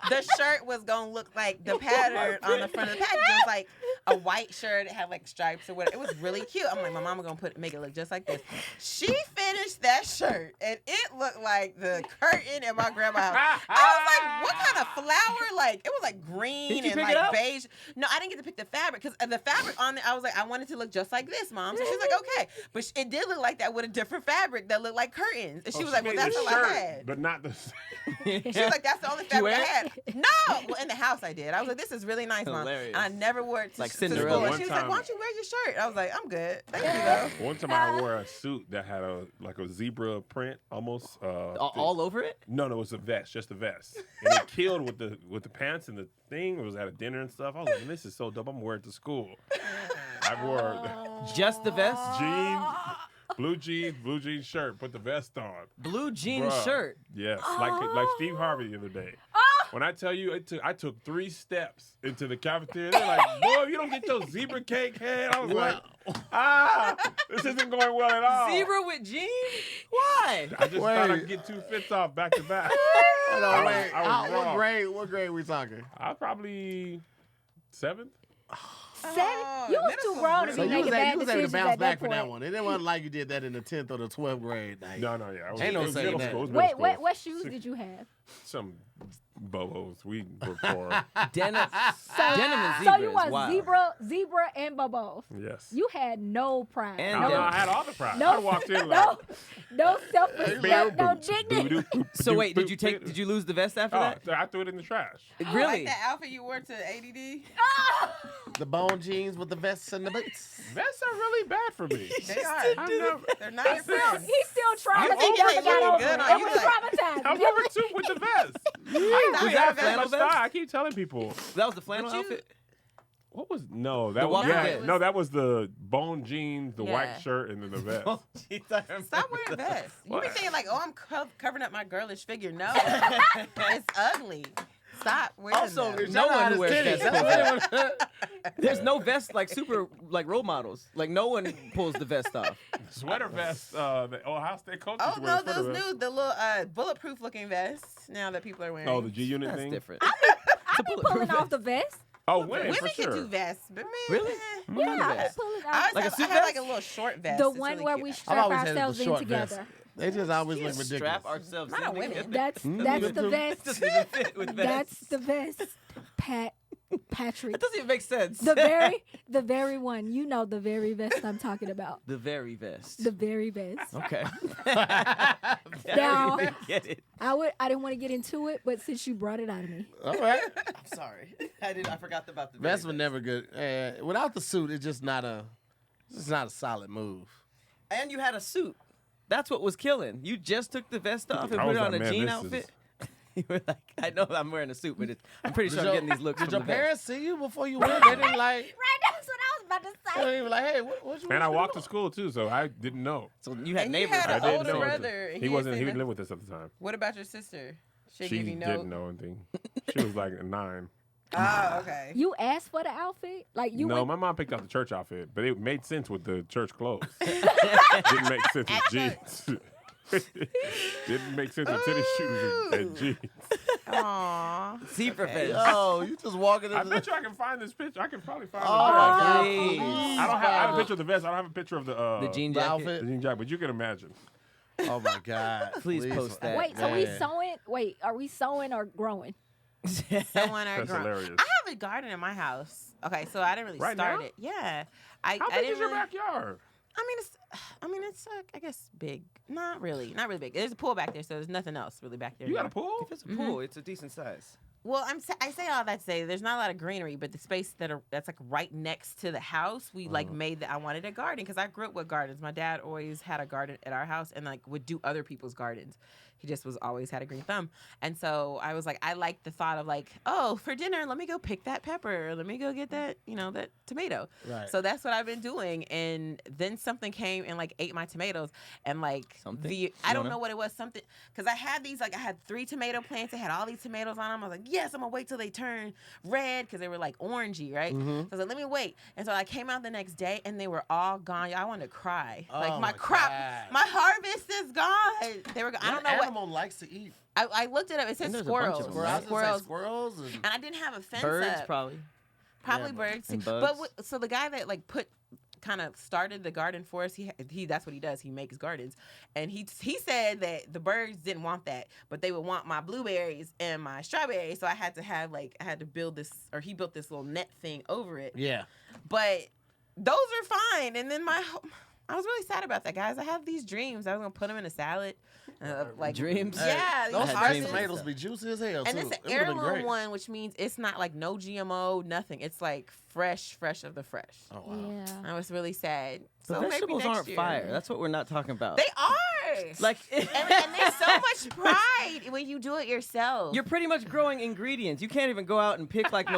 the shirt was gonna look like the pattern on the front of the package. It was like a white shirt. It had like stripes or whatever. It was really cute. I'm like, my mama gonna make it look just like this. She finished that shirt and it looked like the curtain in my grandma's house. I was like, what kind of flower? Like it was like green Did you and pick like it up? beige. No, I didn't get to pick the fabric because the fabric on it, I was like, I wanted to look just like this, Mom. So she's like, okay, but it did look like that with a different fabric that looked like curtains. And she was like, well, made that's the all I shirt, had. but not the. She was like, that's the only Did you fabric I wear had. No, well, in the house I did. I was like, this is really nice, Mom. Hilarious. And I never wore it to, Like to Cinderella. school. And One she was like, time- why don't you wear your shirt? I was like, I'm good. Thank you, though. One time I wore a suit that had a zebra print almost. All over it. No, it was a vest, just a vest, and it killed with the pants and the thing. It was at a dinner and stuff. I was like, this is so dope. I'm wearing it to school. I wore Just the vest. blue jeans shirt, put the vest on. Blue jean Bruh. shirt. Yes, like Steve Harvey the other day. When I tell you, I took 3 steps into the cafeteria. They're like, boy, if you don't get your zebra cake head. I was like, this isn't going well at all. Zebra with jeans? Why? I just thought Wait. I'd get 2 fits off back to back. Hold on, wait. I was What wrong. grade we talking? I was probably 7th. You was too grown to So be you was making bad able to decisions bounce at back that for that point. one. It wasn't like you did that in the 10th or the 12th grade. Like, No, yeah. Ain't no it was saying middle that. school. It was middle Wait, school. what shoes did you have? Some bobos. We were poor. Denim. Denim and So zebra you is want wild. zebra and bubbles. Yes. You had no pride. And no, No, I had all the pride. No, I walked in no, like. no self-respect, no dignity. So wait, did you lose the vest after that? I threw it in the trash. Really? Like that outfit you wore to ADD? the bone jeans with the vests and the boots. Vests are really bad for me. They are. I've never, They're not your friends. He's still traumatized. think He never they got look over good it. on It you, was like- traumatized. I'm number 2 with the vest. Was that a have flannel that vest? I keep telling people. That was the flannel But you- outfit. What was that was walking dead. no, that was the bone jeans, the Yeah. white shirt, and then the vest. Oh, jeez, I remember Stop wearing that. vests. You be What? thinking like, oh, I'm covering up my girlish figure. No, it's ugly. Stop wearing Also, them. there's no one who wears titties. vests. There's no vest like super like role models. Like no one pulls the vest off. Sweater vest. The Ohio State coach. Oh no, those new the little bulletproof looking vests now that people are wearing. Oh, the G Unit That's thing. different. I be pulling off the vest. Oh, women Women for can sure. do vests, but man, Really? Yeah, kind of I vest? pull it I out. always Like a have, suit I have vest? like a little short vest. The It's one really where cute. we I've strap always hated the ourselves in short vest. together. They just always look ridiculous. Strap ourselves Not in a women. together. That's the It vest. doesn't even fit with That's vests. the vest. Patrick. That doesn't even make sense. The very one. You know the very vest I'm talking about. The very vest. The very vest. Okay. Now, I get it. I didn't want to get into it, but since you brought it out of me, All right. I'm sorry. I forgot about the Vest was never good. Without the suit, it's just not a solid move. And you had a suit. That's what was killing. You just took the vest off and I put was it on like, a man, jean this outfit. You were like, I know I'm wearing a suit, but I'm pretty sure I'm getting these looks Did from your the vest. parents see you before you went? They didn't like. right? That's what I was about to They didn't even like, hey, what you? And I what you walked to doing? school too, so I didn't know. So you had And you neighbors. had I an didn't older know. brother, and He he wasn't. didn't He say didn't live with us at the time. What about your sister? She She give you didn't no. know anything. She was like 9. Oh, okay. You asked for the outfit, like you. No, went, my mom picked out the church outfit, but it made sense with the church clothes. Didn't make sense with jeans. Didn't make sense with tennis shoes and jeans. Aww. Zebra Okay. vest. Oh, you just walking I into bet you I can find this picture. I can probably find Oh, the my vest. God, please. I don't have. I have a picture of the vest. I don't have a picture of the The jean The jacket. outfit. the jean jacket, but you can imagine. Oh my God! Please post that. wait, are we Man. sewing? Wait, are we sewing or growing? Someone are That's grown. hilarious. I have a garden in my house. Okay, so I didn't really Right start now? it. Yeah, How I big didn't is your really, backyard? I mean, it's I guess big. Not really big. There's a pool back there, so there's nothing else really back there. You got a anymore. pool? If it's a pool, it's a decent size. Well, I say all that to say there's not a lot of greenery, but the space that's like right next to the house, we like made that I wanted a garden because I grew up with gardens. My dad always had a garden at our house and like would do other people's gardens. He just was always had a green thumb. And so I was like, I like the thought of like, oh, for dinner, let me go pick that pepper. Let me go get that, that tomato. Right. So that's what I've been doing. And then something came and like ate my tomatoes. And like Something? I don't know what it was, something, because I had these, like I had 3 tomato plants. They had all these tomatoes on them. I was like, yes, I'm gonna wait till they turn red because they were like orangey, right? So I was like, let me wait. And so I came out the next day and they were all gone. I wanted to cry. Like Oh my my crop, God. my harvest is gone. They were gone. I don't know what. animal likes to eat. I looked it up. It said And there's a bunch squirrels. of them, I right? was gonna say squirrels and And I didn't have a fence Birds, up. probably. Probably Yeah, birds. and But bugs. so the guy that like kind of started the garden for us, he that's what he does. He makes gardens. And he said that the birds didn't want that, but they would want my blueberries and my strawberries. So I had to build this, or he built this little net thing over it. yeah. But those are fine. And then I was really sad about that, guys. I have these dreams. I was gonna put them in a salad. Like Dreams? Yeah. Those these had fresh dreams harvests. tomatoes be juicy as hell And too. it's an It would've been heirloom great. one, which means it's not like no GMO, nothing. It's like fresh of the fresh. Oh wow. Yeah. I was really sad. But So maybe vegetables next aren't year. fire. That's what we're not talking about. They are. like and there's so much pride when you do it yourself. you're pretty much growing ingredients. You can't even go out and pick like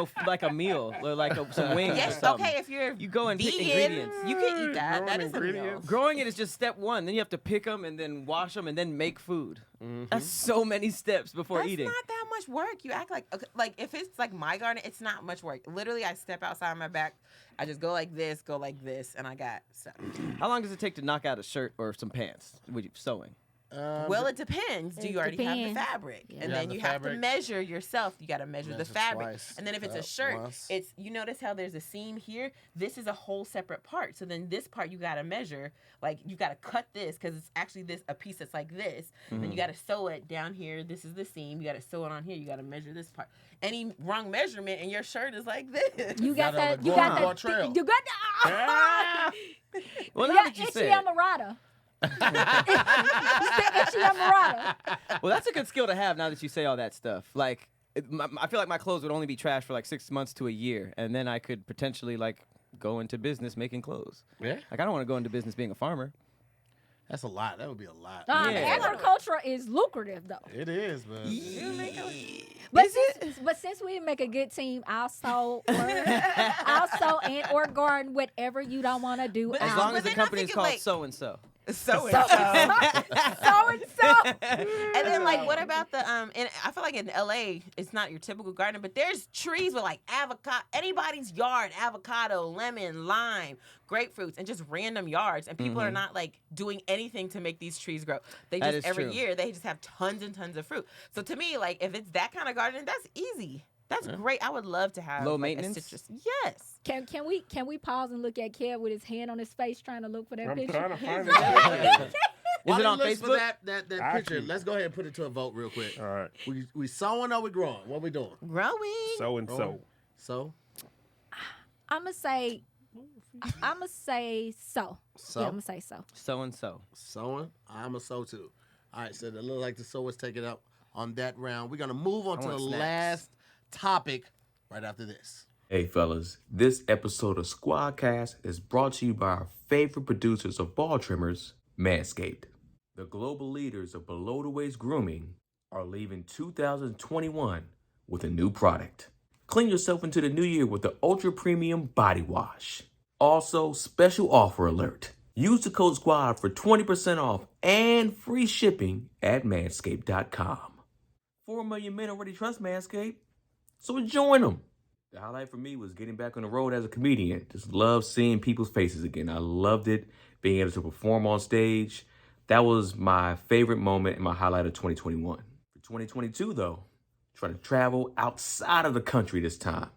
a meal or like some wings. or yes, something. okay, if you're You go and pick vegan, ingredients. you can eat that. Growing That is a meal. ingredients. Growing it is just step 1. Then you have to pick them and then wash them and then make food. That's so many steps before That's eating. not that much work. You act like if it's like my garden, it's not much work. Literally, I step outside my back. I just go like this, and I got stuff. How long does it take to knock out a shirt or some pants with you sewing? Well, it depends. Do It you already have depends. the fabric? Yeah. And You have then the you have to fabric. measure yourself. You got to measure the Measure fabric. twice. And then if it's a Yep, shirt, once. you notice how there's a seam here? This is a whole separate part. So then this part you got to measure. Like you got to cut this because it's actually a piece that's like this. Then you got to sew it down here. This is the seam. You got to sew it on here. You got to measure this part. Any wrong measurement and your shirt is like this. You got Got it on that. the You got Gorman that. Trail. You got Ah! Well, You now got that you itchy say it, amarada. Itchy amarada. well, that's a good skill to have now that you say all that stuff. Like, I feel like my clothes would only be trash for like 6 months to a year, and then I could potentially like go into business making clothes. Yeah. Like, I don't want to go into business being a farmer. That's a lot. That would be a lot. Yeah. Agriculture is lucrative though. It is, man. But since we make a good team, I'll sow and/or garden whatever you don't want to do. But As Um, long but as the then I company think is it, called like- so and so. So and So so. and so. And then, like, what about the and I feel like in LA, it's not your typical garden, but there's trees with like avocado, anybody's yard, avocado, lemon, lime, grapefruits, and just random yards. And people are not like doing anything to make these trees grow. They That just is every true. year they just have tons and tons of fruit. So to me, like, if it's that kind of garden, that's easy. That's great. I would love to have Low like, maintenance? a citrus. Yes. Can we pause and look at Kev with his hand on his face trying to look for that I'm picture? trying to find it. While it he on looks for Facebook? that I picture, can- let's go ahead and put it to a vote real quick. All right. We sowing or we growing? What we doing? Growing. So and so. So? I'ma say so. So? Yeah, I'm gonna say so. So and so. Sowing? I'm a sow too. All right, so it looks like the sow is taken up on that round. We're going to move on I to the want snacks. last topic right after this. Hey fellas, this episode of SquADcast is brought to you by our favorite producers of ball trimmers, Manscaped. The global leaders of below the waist grooming are leaving 2021 with a new product. Clean yourself into the new year with the ultra premium body wash. Also, special offer alert. Use the code SQUAD for 20% off and free shipping at manscaped.com. 4 million men already trust Manscaped, so join them. The highlight for me was getting back on the road as a comedian. Just love seeing people's faces again. I loved it, being able to perform on stage. That was my favorite moment and my highlight of 2021. For 2022, though, trying to travel outside of the country this time.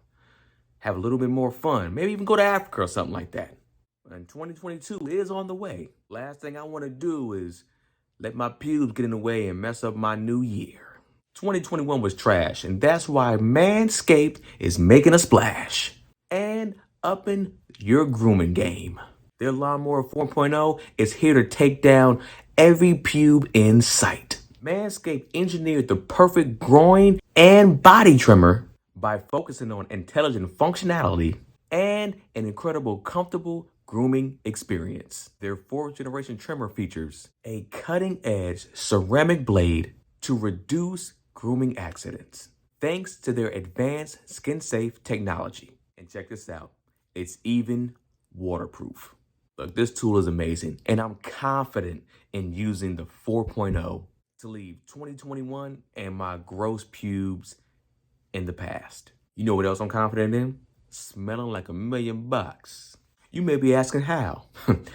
Have a little bit more fun. Maybe even go to Africa or something like that. And 2022 is on the way. Last thing I want to do is let my pubes get in the way and mess up my new year. 2021 was trash, and that's why Manscaped is making a splash and upping your grooming game. Their Lawnmower 4.0 is here to take down every pube in sight. Manscaped engineered the perfect groin and body trimmer by focusing on intelligent functionality and an incredible comfortable grooming experience. Their 4th generation trimmer features a cutting-edge ceramic blade to reduce grooming accidents, thanks to their advanced skin-safe technology. And check this out, it's even waterproof. Look, this tool is amazing, and I'm confident in using the 4.0 to leave 2021 and my gross pubes in the past. You know what else I'm confident in? Smelling like $1,000,000. You may be asking how, and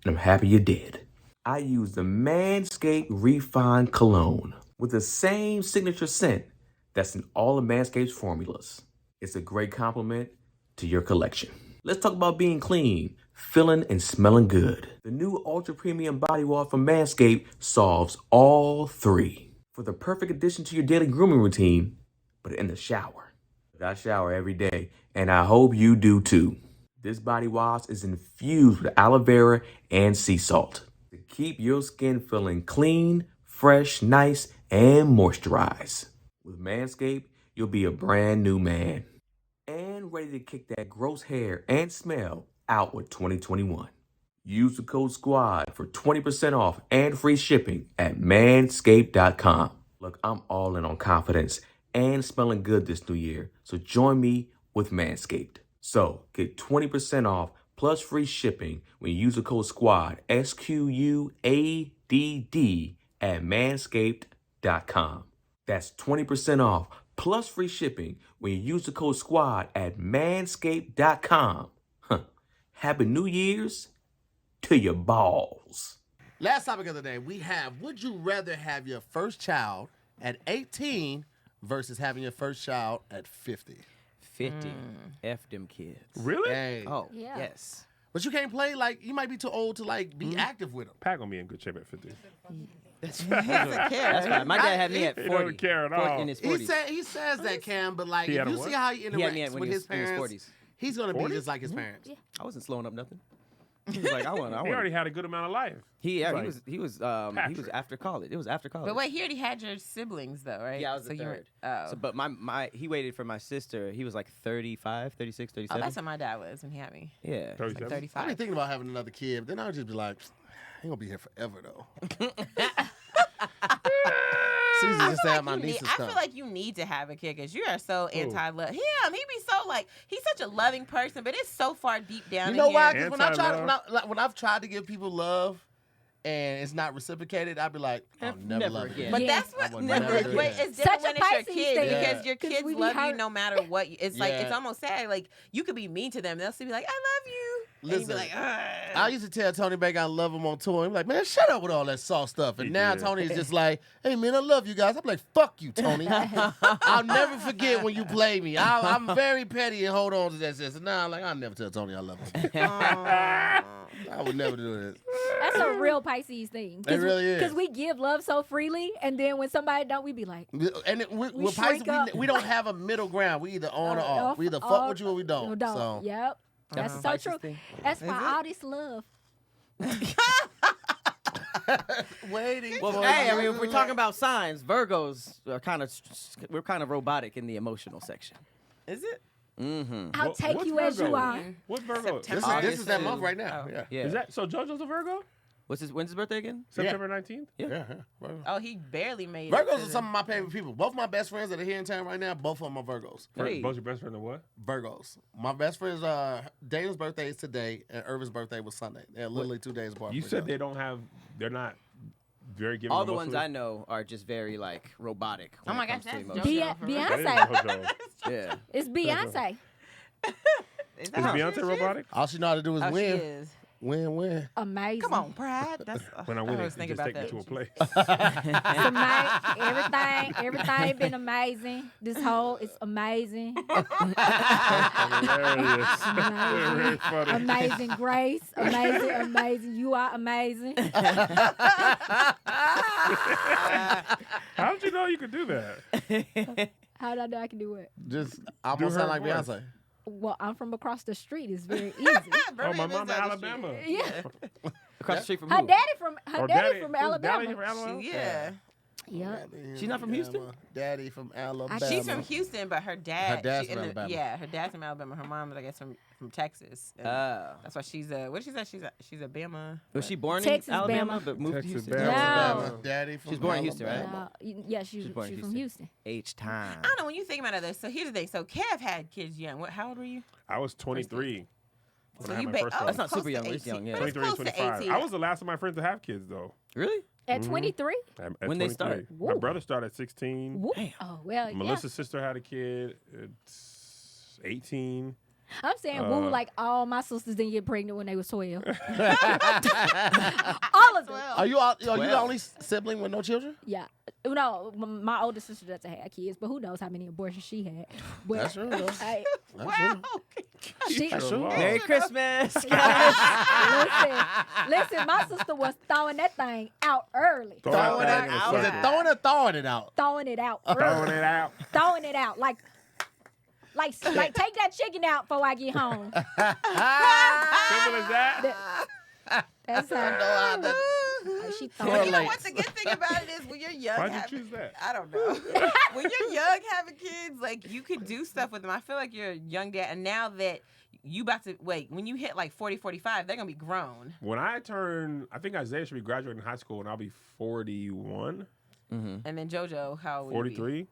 I'm happy you did. I use the Manscaped Refined Cologne with the same signature scent that's in all of Manscaped's formulas. It's a great compliment to your collection. Let's talk about being clean, feeling and smelling good. The new Ultra Premium Body Wash from Manscaped solves all three. For the perfect addition to your daily grooming routine, but in the shower. I shower every day, and I hope you do too. This body wash is infused with aloe vera and sea salt to keep your skin feeling clean, fresh, nice, and moisturized. With Manscaped, you'll be a brand new man and ready to kick that gross hair and smell out with 2021. Use the code SQUAD for 20% off and free shipping at manscaped.com. Look, I'm all in on confidence and smelling good this new year, so join me with Manscaped. So get 20% off plus free shipping when you use the code SQUAD, SQUADD, at manscaped.com. That's 20% off plus free shipping when you use the code SQUAD at manscaped.com. Happy New Year's to your balls. Last topic of the day, we have, would you rather have your first child at 18 versus having your first child at 50? 50. F them kids. Really? Hey. Oh, Yeah. yes. But you can't play, like, you might be too old to, like, be active with them. Pat gonna be in good shape at 50. That's fine. My dad had me at He 40. don't care at 40 all. in his 40s. He says that, Cam, but, like, He if had a you what? see how he He had me interacts at when with he his was in his parents, 40s. he's going to be 40? just like his parents. I wasn't slowing up nothing. He was like, I want. He already had a good amount of life. He Like was Patrick. after college. It was after college. But wait, he already had your siblings though, right? Yeah, I was the you were- third. Oh. So, but my he waited for my sister. He was like 35, 36, Oh, 37. that's what my dad was when he had me. Yeah. 37? Like I'd be 35. thinking about having another kid, but then I would just be like, He gonna be here forever though. Caesar just had my niece and I stuff. feel like you need to have a kid because you are so anti-love. He be so like he's such a loving person, but it's so far deep down. You know in why? here. Because when I've tried to give people love and it's not reciprocated, I'd be like, I'll never love again. again. But Yeah. that's I what. would never do But that. it's Such different a when it's your Pisces kid thing. because your 'Cause kids we be love you hurt. no matter what. It's like it's Yeah. almost sad. Like you could be mean to them, they'll still be like, "I love you," and you be Listen, like, I used to tell Tony Baker I love him on tour. He's like, man, shut up with all that soft stuff. And He now did. Tony's just like, hey, man, I love you guys. I'm like, fuck you, Tony. I'll never forget when you play me. I'm very petty and hold on to that shit. So now I'm like, I'll never tell Tony I love him. I would never do this. That's a real Pisces thing. It really is. Because we give love so freely, and then when somebody don't, we be like, And with shrink Pisces, up. we don't have a middle ground. We either on or off. We either fuck off, with you or we don't. So. Yep. That's so Pisces true. thing. That's Is why it? all this love. Waiting. Well, for hey, I you. mean, if we're talking about signs, Virgos are we're kind of robotic in the emotional section. "Is it?" Mm-hmm. I'll What- take what's you as you Virgo? are. What Virgo? September. This is that August month and- right now. Oh. Yeah. Yeah. Is that so? JoJo's a Virgo? When's his birthday again? September 19th. Yeah. Oh, he barely made it. Virgos to are the- some of my favorite people. Both my best friends that are here in town right now, both of them are Virgos. Hey. Both your best friend and what? Virgos. My best friend's Dana's birthday is today, and Irvin's birthday was Sunday. They're literally 2 days apart. You from said each they're not very giving. All the ones I emotionally? know are just very like robotic. Oh when my it gosh, comes to that's emotion. JoJo for real. That is Beyonce. JoJo. Yeah. It's Beyonce. Is Is that how Beyonce she is? robotic? other. All she know how to do is Oh, she win. is. Win. Amazing. Come on, Pride. That's When I win, was it thinking just about take me that. to a place. It's everything been amazing. This whole it's amazing. Hilarious. Very funny. Amazing grace. Amazing. You are amazing. How did you know you could do that? How did I know I can do it? Just Do almost her sound like voice. Beyonce. Well, I'm from across the street. It's very easy. Oh, my mom in Alabama. Yeah. Across the street from Her who? daddy from Oh, daddy from who's Alabama. Daddy from Alabama? Yeah. Yeah. She's not from Houston? Daddy from Alabama. She's from Houston, but her dad. Her dad's she- from in the- Alabama. Yeah, her dad's from Alabama. Her mom is, I guess, from Texas. And that's why she's a. What did she say? She's a Bama. Was she born Texas, in Alabama Bama. but moved Texas, to Houston? Bama. No. Alabama. Daddy from She's born in Houston, right? Alabama. Yeah, she's born in from Houston. H-time. I don't know when you think about it. So here's the thing. So Kev had kids young. How old were you? I was 23. When So I had you my ba- first oh, son. That's not close super to young, but it's 18. young, yeah. But it's 23 and close to 25. 18. I was the last of my friends to have kids, though. Really? At Mhm. 23? At When they 23. started? My Woo. brother started at 16. Whoop. Oh, well, yeah. Melissa's sister had a kid at 18. I'm saying woo, like all my sisters didn't get pregnant when they was 12. All of them. Are you the 12. only sibling with no children? Yeah. No, my older sister doesn't have kids, but who knows how many abortions she had. But That's true, though. Hey, That's true. she, That's Sure true. was. Merry Christmas. listen, my sister was throwing that thing out early. Throwing it that out. in Was a it circle. throwing or throwing it out? Throwing it out. Throwing early. it out. Throwing it out. Like take that chicken out before I get home. Simple as that. That's how she But throwing you know Correlate. what the good thing about it is when you're young. Why'd you having- choose that? I don't know. When you're young having kids, like you could do stuff with them. I feel like you're a young dad, and now that you about to wait, when you hit like 40, 45, they're gonna be grown. When I turn, I think Isaiah should be graduating high school, and I'll be 41, Mm-hmm. And then JoJo, how old will you be? 43.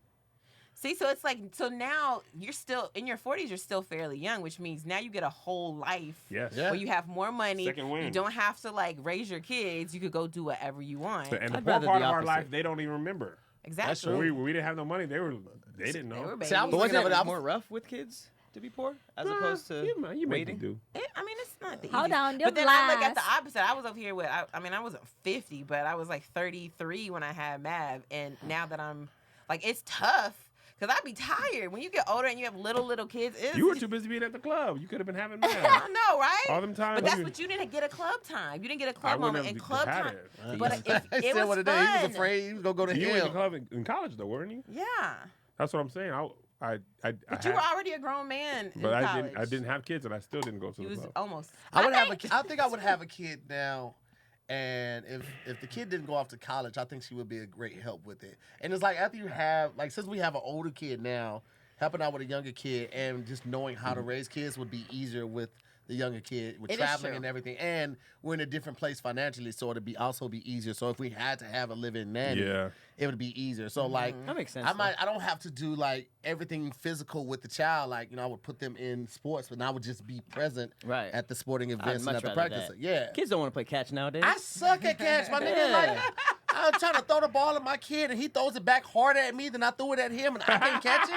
See, so it's like, so now you're still in your 40s. You're still fairly young, which means now you get a whole life Yes. Yeah. where you have more money. Second win. You don't have to like raise your kids. You could go do whatever you want. And the I'd poor rather part the of our opposite. life, they don't even remember. Exactly. When we didn't have no money, they didn't know. They were See, I babies. But wasn't Thinking of it it, more rough with kids to be poor as opposed to you make waiting? them do. I mean, it's not the Hold easiest. on, them But then I look at lies. the opposite. I was over here with, I mean, I wasn't 50, but I was like 33 when I had Mav. And now that I'm, like, it's tough because I'd be tired. When you get older and you have little kids, You were too busy being at the club. You could have been having I mad. know, right? All them times. But that's what you didn't get a club time. You didn't get a club moment and club had time. it. But He it said was what it is. He fun. was afraid he was gonna go to You went to hell. club in college though, weren't you? Yeah. That's what I'm saying. But you were already a grown man in but college. I didn't have kids, and I still didn't go to You the was club. almost. I think I would have a kid now, and if the kid didn't go off to college, I think she would be a great help with it. And it's like after you have since we have an older kid now, helping out with a younger kid and just knowing how to raise kids would be easier with the younger kid with It is traveling true. and everything, and we're in a different place financially, so it'd be also be easier. So if we had to have a living nanny, it would be easier. So like That makes sense. I don't have to do like everything physical with the child. Like I would put them in sports, but I would just be present Right. at the sporting events and much at the rather practice. that. Yeah. Kids don't want to play catch nowadays. I suck at catch, my nigga. Like, I was trying to throw the ball at my kid, and he throws it back harder at me than I threw it at him, and I can't catch it.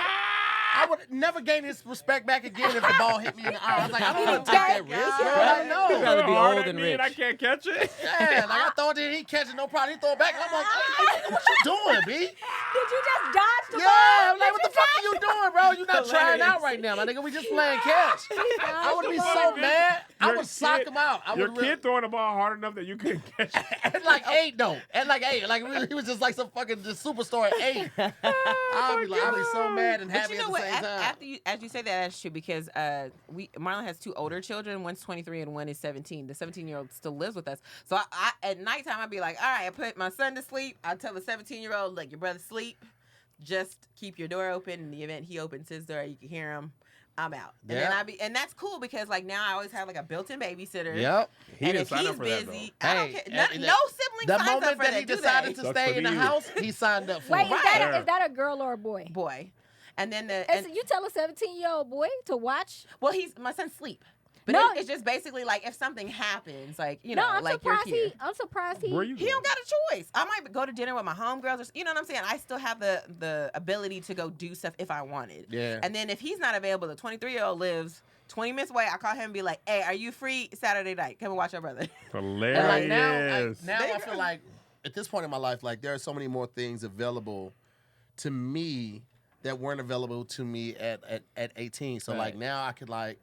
I would never gain his respect back again if the ball hit me in the eye. I was like, I don't want to take that risk, bro. Right. Like, no. You'd rather be Hard old at and me and I rich. can't catch it. Yeah, like I throw it, he catch it, no problem. He throw it back, and I'm like, hey, what you doing, B? Did you just dodge the ball? Yeah, I'm like, Did what you the fuck are you doing, bro? You not trying out Hilarious. right now, my nigga. We just playing catch. I would be so mad. I would sock him out. I Your would kid throwing the ball hard enough that you couldn't catch it. At like 8 though. At like 8. Like he was just like some fucking just superstar at 8. I'll be so mad and But happy you know at the what? same time. After as you say that, that's true because Marlon has 2 older children. One's 23 and one is 17. The 17-year-old still lives with us. So I at nighttime I'd be like, all right, I put my son to sleep. I tell the 17-year-old, like, your brother sleep. Just keep your door open. In the event he opens his door, you can hear him. I'm out. And Yeah. then and that's cool because like now I always have like a built-in babysitter. Yep. He And didn't if sign he's up for that, busy, though. I don't Hey, care. and No sibling The signs up moment for that he do decided they? to Sucks stay for in the you. house, he signed up for Wait, it. Right. is that a girl or a boy? Boy. And then And so you tell a 17-year-old boy to watch? well, my son sleep. But No. it's just basically like if something happens, like you No, know, I'm like you're surprised here. I'm surprised he. Where you He going? don't got a choice. I might go to dinner with my homegirls, or you know what I'm saying. I still have the ability to go do stuff if I wanted. Yeah. And then if he's not available, the 23-year-old lives 20 minutes away. I call him and be like, "Hey, are you free Saturday night? Come and watch your brother." Hilarious. And like now There you I feel go. like at this point in my life, like there are so many more things available to me that weren't available to me at 18. So like Right. now I could like,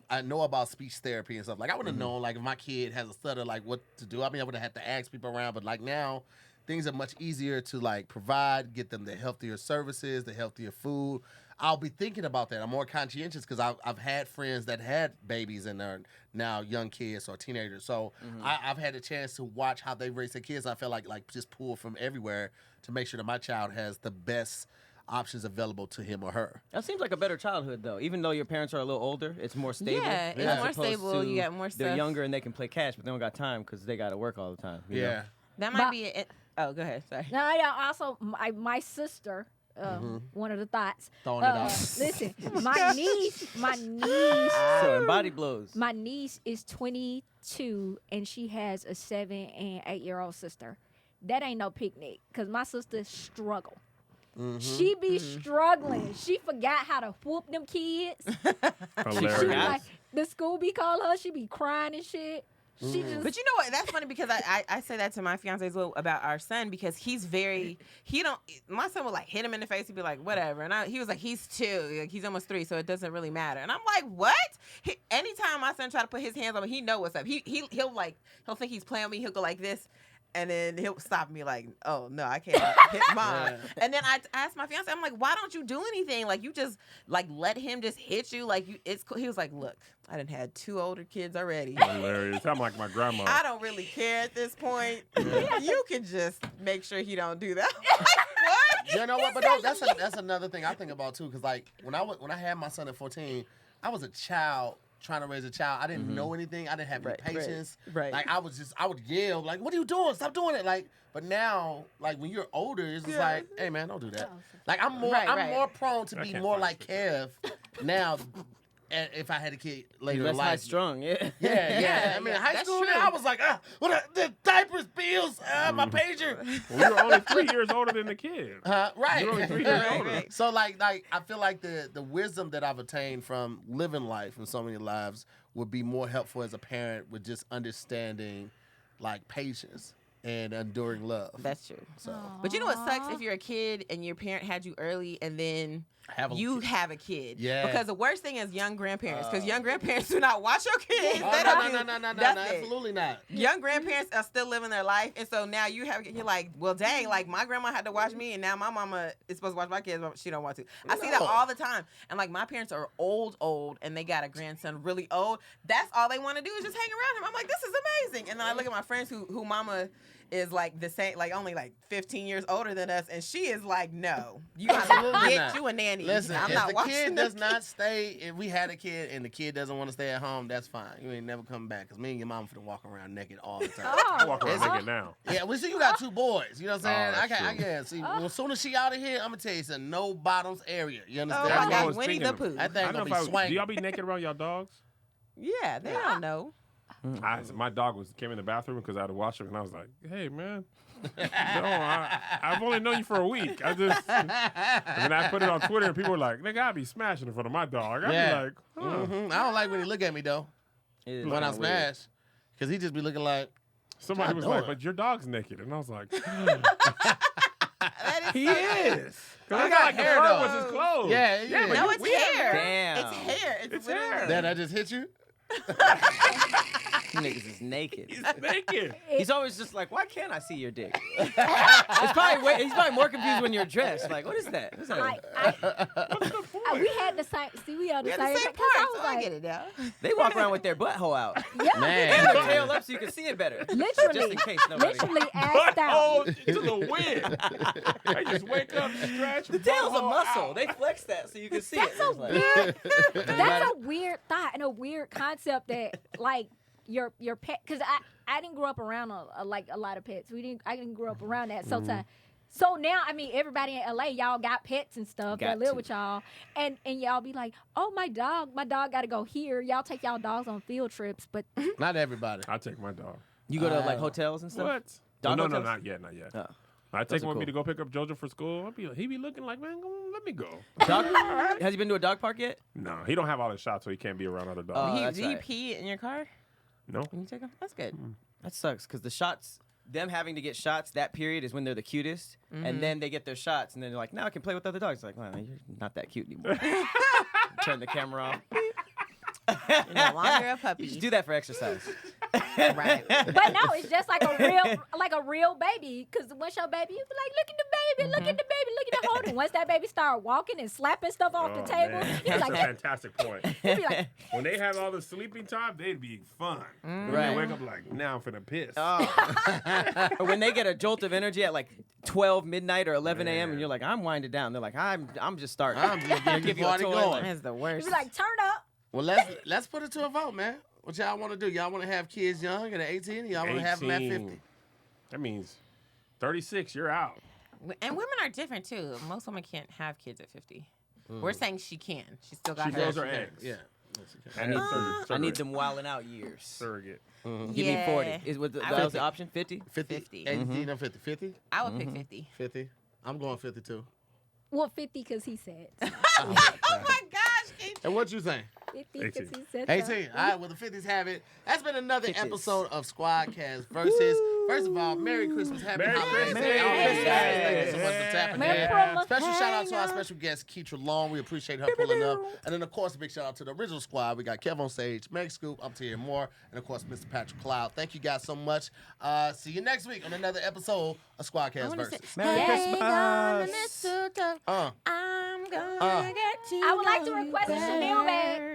I know about speech therapy and stuff. Like I would have known like if my kid has a stutter, like what to do. I mean, I would have had to ask people around, but like now things are much easier to like provide, get them the healthier services, the healthier food. I'll be thinking about that. I'm more conscientious because I've had friends that had babies and they're now young kids or teenagers. So I've had a chance to watch how they raise their kids. I feel like just pull from everywhere to make sure that my child has the best options available to him or her. That seems like a better childhood, though. Even though your parents are a little older, it's more stable. Yeah, it's as more opposed stable, to you got more They're stuff. younger and they can play catch, but they don't got time because they got to work all the time. you know? Yeah. That might But- be it. Oh, go ahead. Sorry. Now, yeah, also my sister. One of the thoughts. Throwing it out. Listen, my niece, So, and body blows. my niece is 22 and she has a 7 and 8-year-old sister. That ain't no picnic because my sister struggle. She be struggling. She forgot how to whoop them kids. She be Hilarious. like, the school be calling her. She be crying and shit. She just. But you know what? That's funny because I say that to my fiance as well about our son because my son will like hit him in the face. He'd be like, whatever. And he was like, he's 2. Like, he's almost 3, so it doesn't really matter. And I'm like, what? Anytime my son try to put his hands on me, he know what's up. He'll think he's playing with me. He'll go like this. And then he'll stop me like, oh, no, I can't hit mom. Yeah. And then I asked my fiance, I'm like, why don't you do anything? Like, you just, like, let him just hit you. Like, it's cool. He was like, look, I done had 2 older kids already. Hilarious. I'm like my grandma. I don't really care at this point. You can just make sure he don't do that. I'm like, what? You know what? But no, that's another thing I think about too. Because like when I had my son at 14, I was a child trying to raise a child. I didn't know anything. I didn't have any patience. right. Like I would yell like, "What are you doing? Stop doing it!" Like, but now, like when you're older, it's just like, "Hey man, don't do that." Like I'm more prone to I be can't more find like Kev now. And if I had a kid later in That's high life, strung, yeah. yeah. I mean, in high that's school, true. I was like, the diapers, bills, my pager. Well, you're only 3 years older than the kid. Right. You're only 3 years older. Right. So like I feel like the wisdom that I've attained from living life in so many lives would be more helpful as a parent with just understanding like patience and enduring love. That's true. So But you know what sucks if you're a kid and your parent had you early and then have a you have a kid. Yeah. Because the worst thing is young grandparents. Because young grandparents do not watch your kids. Oh, They don't do no, nothing. absolutely not. Young grandparents are still living their life, and so now you're like, well, dang, like my grandma had to watch me, and now my mama is supposed to watch my kids, but she don't want to. I see that No. all the time, and like my parents are old, and they got a grandson really old. That's all they want to do is just hang around him. I'm like, this is amazing. And then I look at my friends who mama is like the same, like only like 15 years older than us, and she is like, no, you gotta Absolutely get not. you a nanny. Listen, I'm if not the watching kid the does not stay, if we had a kid and the kid doesn't want to stay at home, that's fine. You ain't never coming back because me and your mom finna walk around naked all the time. I walk around It's- naked now. Yeah, well, see, you got 2 boys. You know what I'm saying? Oh, that's I true. can't. See, well, as soon as she out of here, I'm gonna tell you, something. No bottoms area. You Oh, understand? I That's what I got was Winnie the thinking. Pooh. That thing I know gonna if be do swinging. y'all be naked around y'all dogs? Yeah, they don't know. My dog came in the bathroom because I had to wash him, and I was like, "Hey, man, no, I've only known you for a week. And then I put it on Twitter, and people were like, "Nigga, I be smashing in front of my dog." I'd Yeah. be like, huh. Mhm. I don't like when he look at me though It is when I kinda weird. smash, because he just be looking like. Somebody God was damn like, it. "But your dog's naked," and I was like, That is "He so- is." I I got got like the hair, fur though. was his clothes. Yeah, yeah. but No, you- it's we have hair. Damn. It's hair. It's hair. literally- Dad, I just hit you. You niggas is naked. He's naked. He's always just like, why can't I see your dick? He's probably more confused when you're dressed. Like, what is that? What's that? We had the same. See, we had the We had same. the same 'cause I parts. was I like, get it now. They walk around with their butthole out. yeah, Man. And their tail up so you can see it better. literally, Just in case nobody. literally asked Butthole out. to the wind. I just wake up, stretch. The tail's a butthole muscle. out. They flex that so you can see That's it. a It's like- weird. That's a weird thought and a weird concept that like your pet. Because I didn't grow up around a lot of pets. I didn't grow up around that. So now, I mean, everybody in LA, y'all got pets and stuff Got that live to. with y'all, and y'all be like, oh, my dog got to go here. Y'all take y'all dogs on field trips, but Not everybody. I take my dog. You go to like hotels and stuff? What? Dog no, hotels? not yet. Oh. I Those take are him with me cool. to go pick up JoJo for school. He be looking like, man, let me go. Dog? Has he been to a dog park yet? No, he don't have all his shots, so he can't be around other dogs. that's Do you right. pee in your car No. when you take them? That's good. That sucks because the shots, them having to get shots, that period is when they're the cutest. And then they get their shots and then they're like, now I can play with other dogs. It's like, well, you're not that cute anymore. Turn the camera off. You're no longer a puppy. You should do that for exercise. Right. but no, it's just like a real baby. Because once your baby, you be like, look at the baby, look at the baby, look at the holding. Once that baby start walking and slapping stuff off the table, Man. you be That's like, a fantastic point. you be like, When they have all the sleeping time, they'd be fun. When Right. they wake up like, now I'm finna piss. Or when they get a jolt of energy at like 12 midnight or 11 a.m. Man. and you're like, I'm winded down. They're like, I'm just starting. I'm just getting Give the you a party toy, going. like- That's the you worst. be like, turn up. Well, let's put it to a vote, man. What y'all want to do? Y'all want to have kids young at 18? Or y'all want to have them at 50? That means 36, you're out. And women are different too. Most women can't have kids at 50. We're saying she can. She still got She her. throws her eggs. Yeah. And I need them wilding out years. surrogate. Give me 40. That was the option? 50? 50. 50. 18 or 50? 50? I would pick 50. 50. I'm going 52. Well, 50 because he said. Oh my gosh, Kate. And what you think? 50 because 18. he said so. 18. All right, well, the 50s have it. That's been another 50s. episode of SquADcast Versus. First of all, Merry Christmas. Happy Merry holidays. Christmas. Merry Merry Christmas. Christmas. Thank you so much for tapping Merry in. Christmas. Special shout out to our special guest, Ketra Long. We appreciate her pulling up. And then, of course, a big shout out to the original squad. We got Kev on stage, Meg Scoop, up to here more, and, of course, Mr. Patrick Cloud. Thank you guys so much. See you next week on another episode of SquADcast Versus. Merry Christmas. I'm gonna Uh. get to I would like to know you request a Chanel bag. better.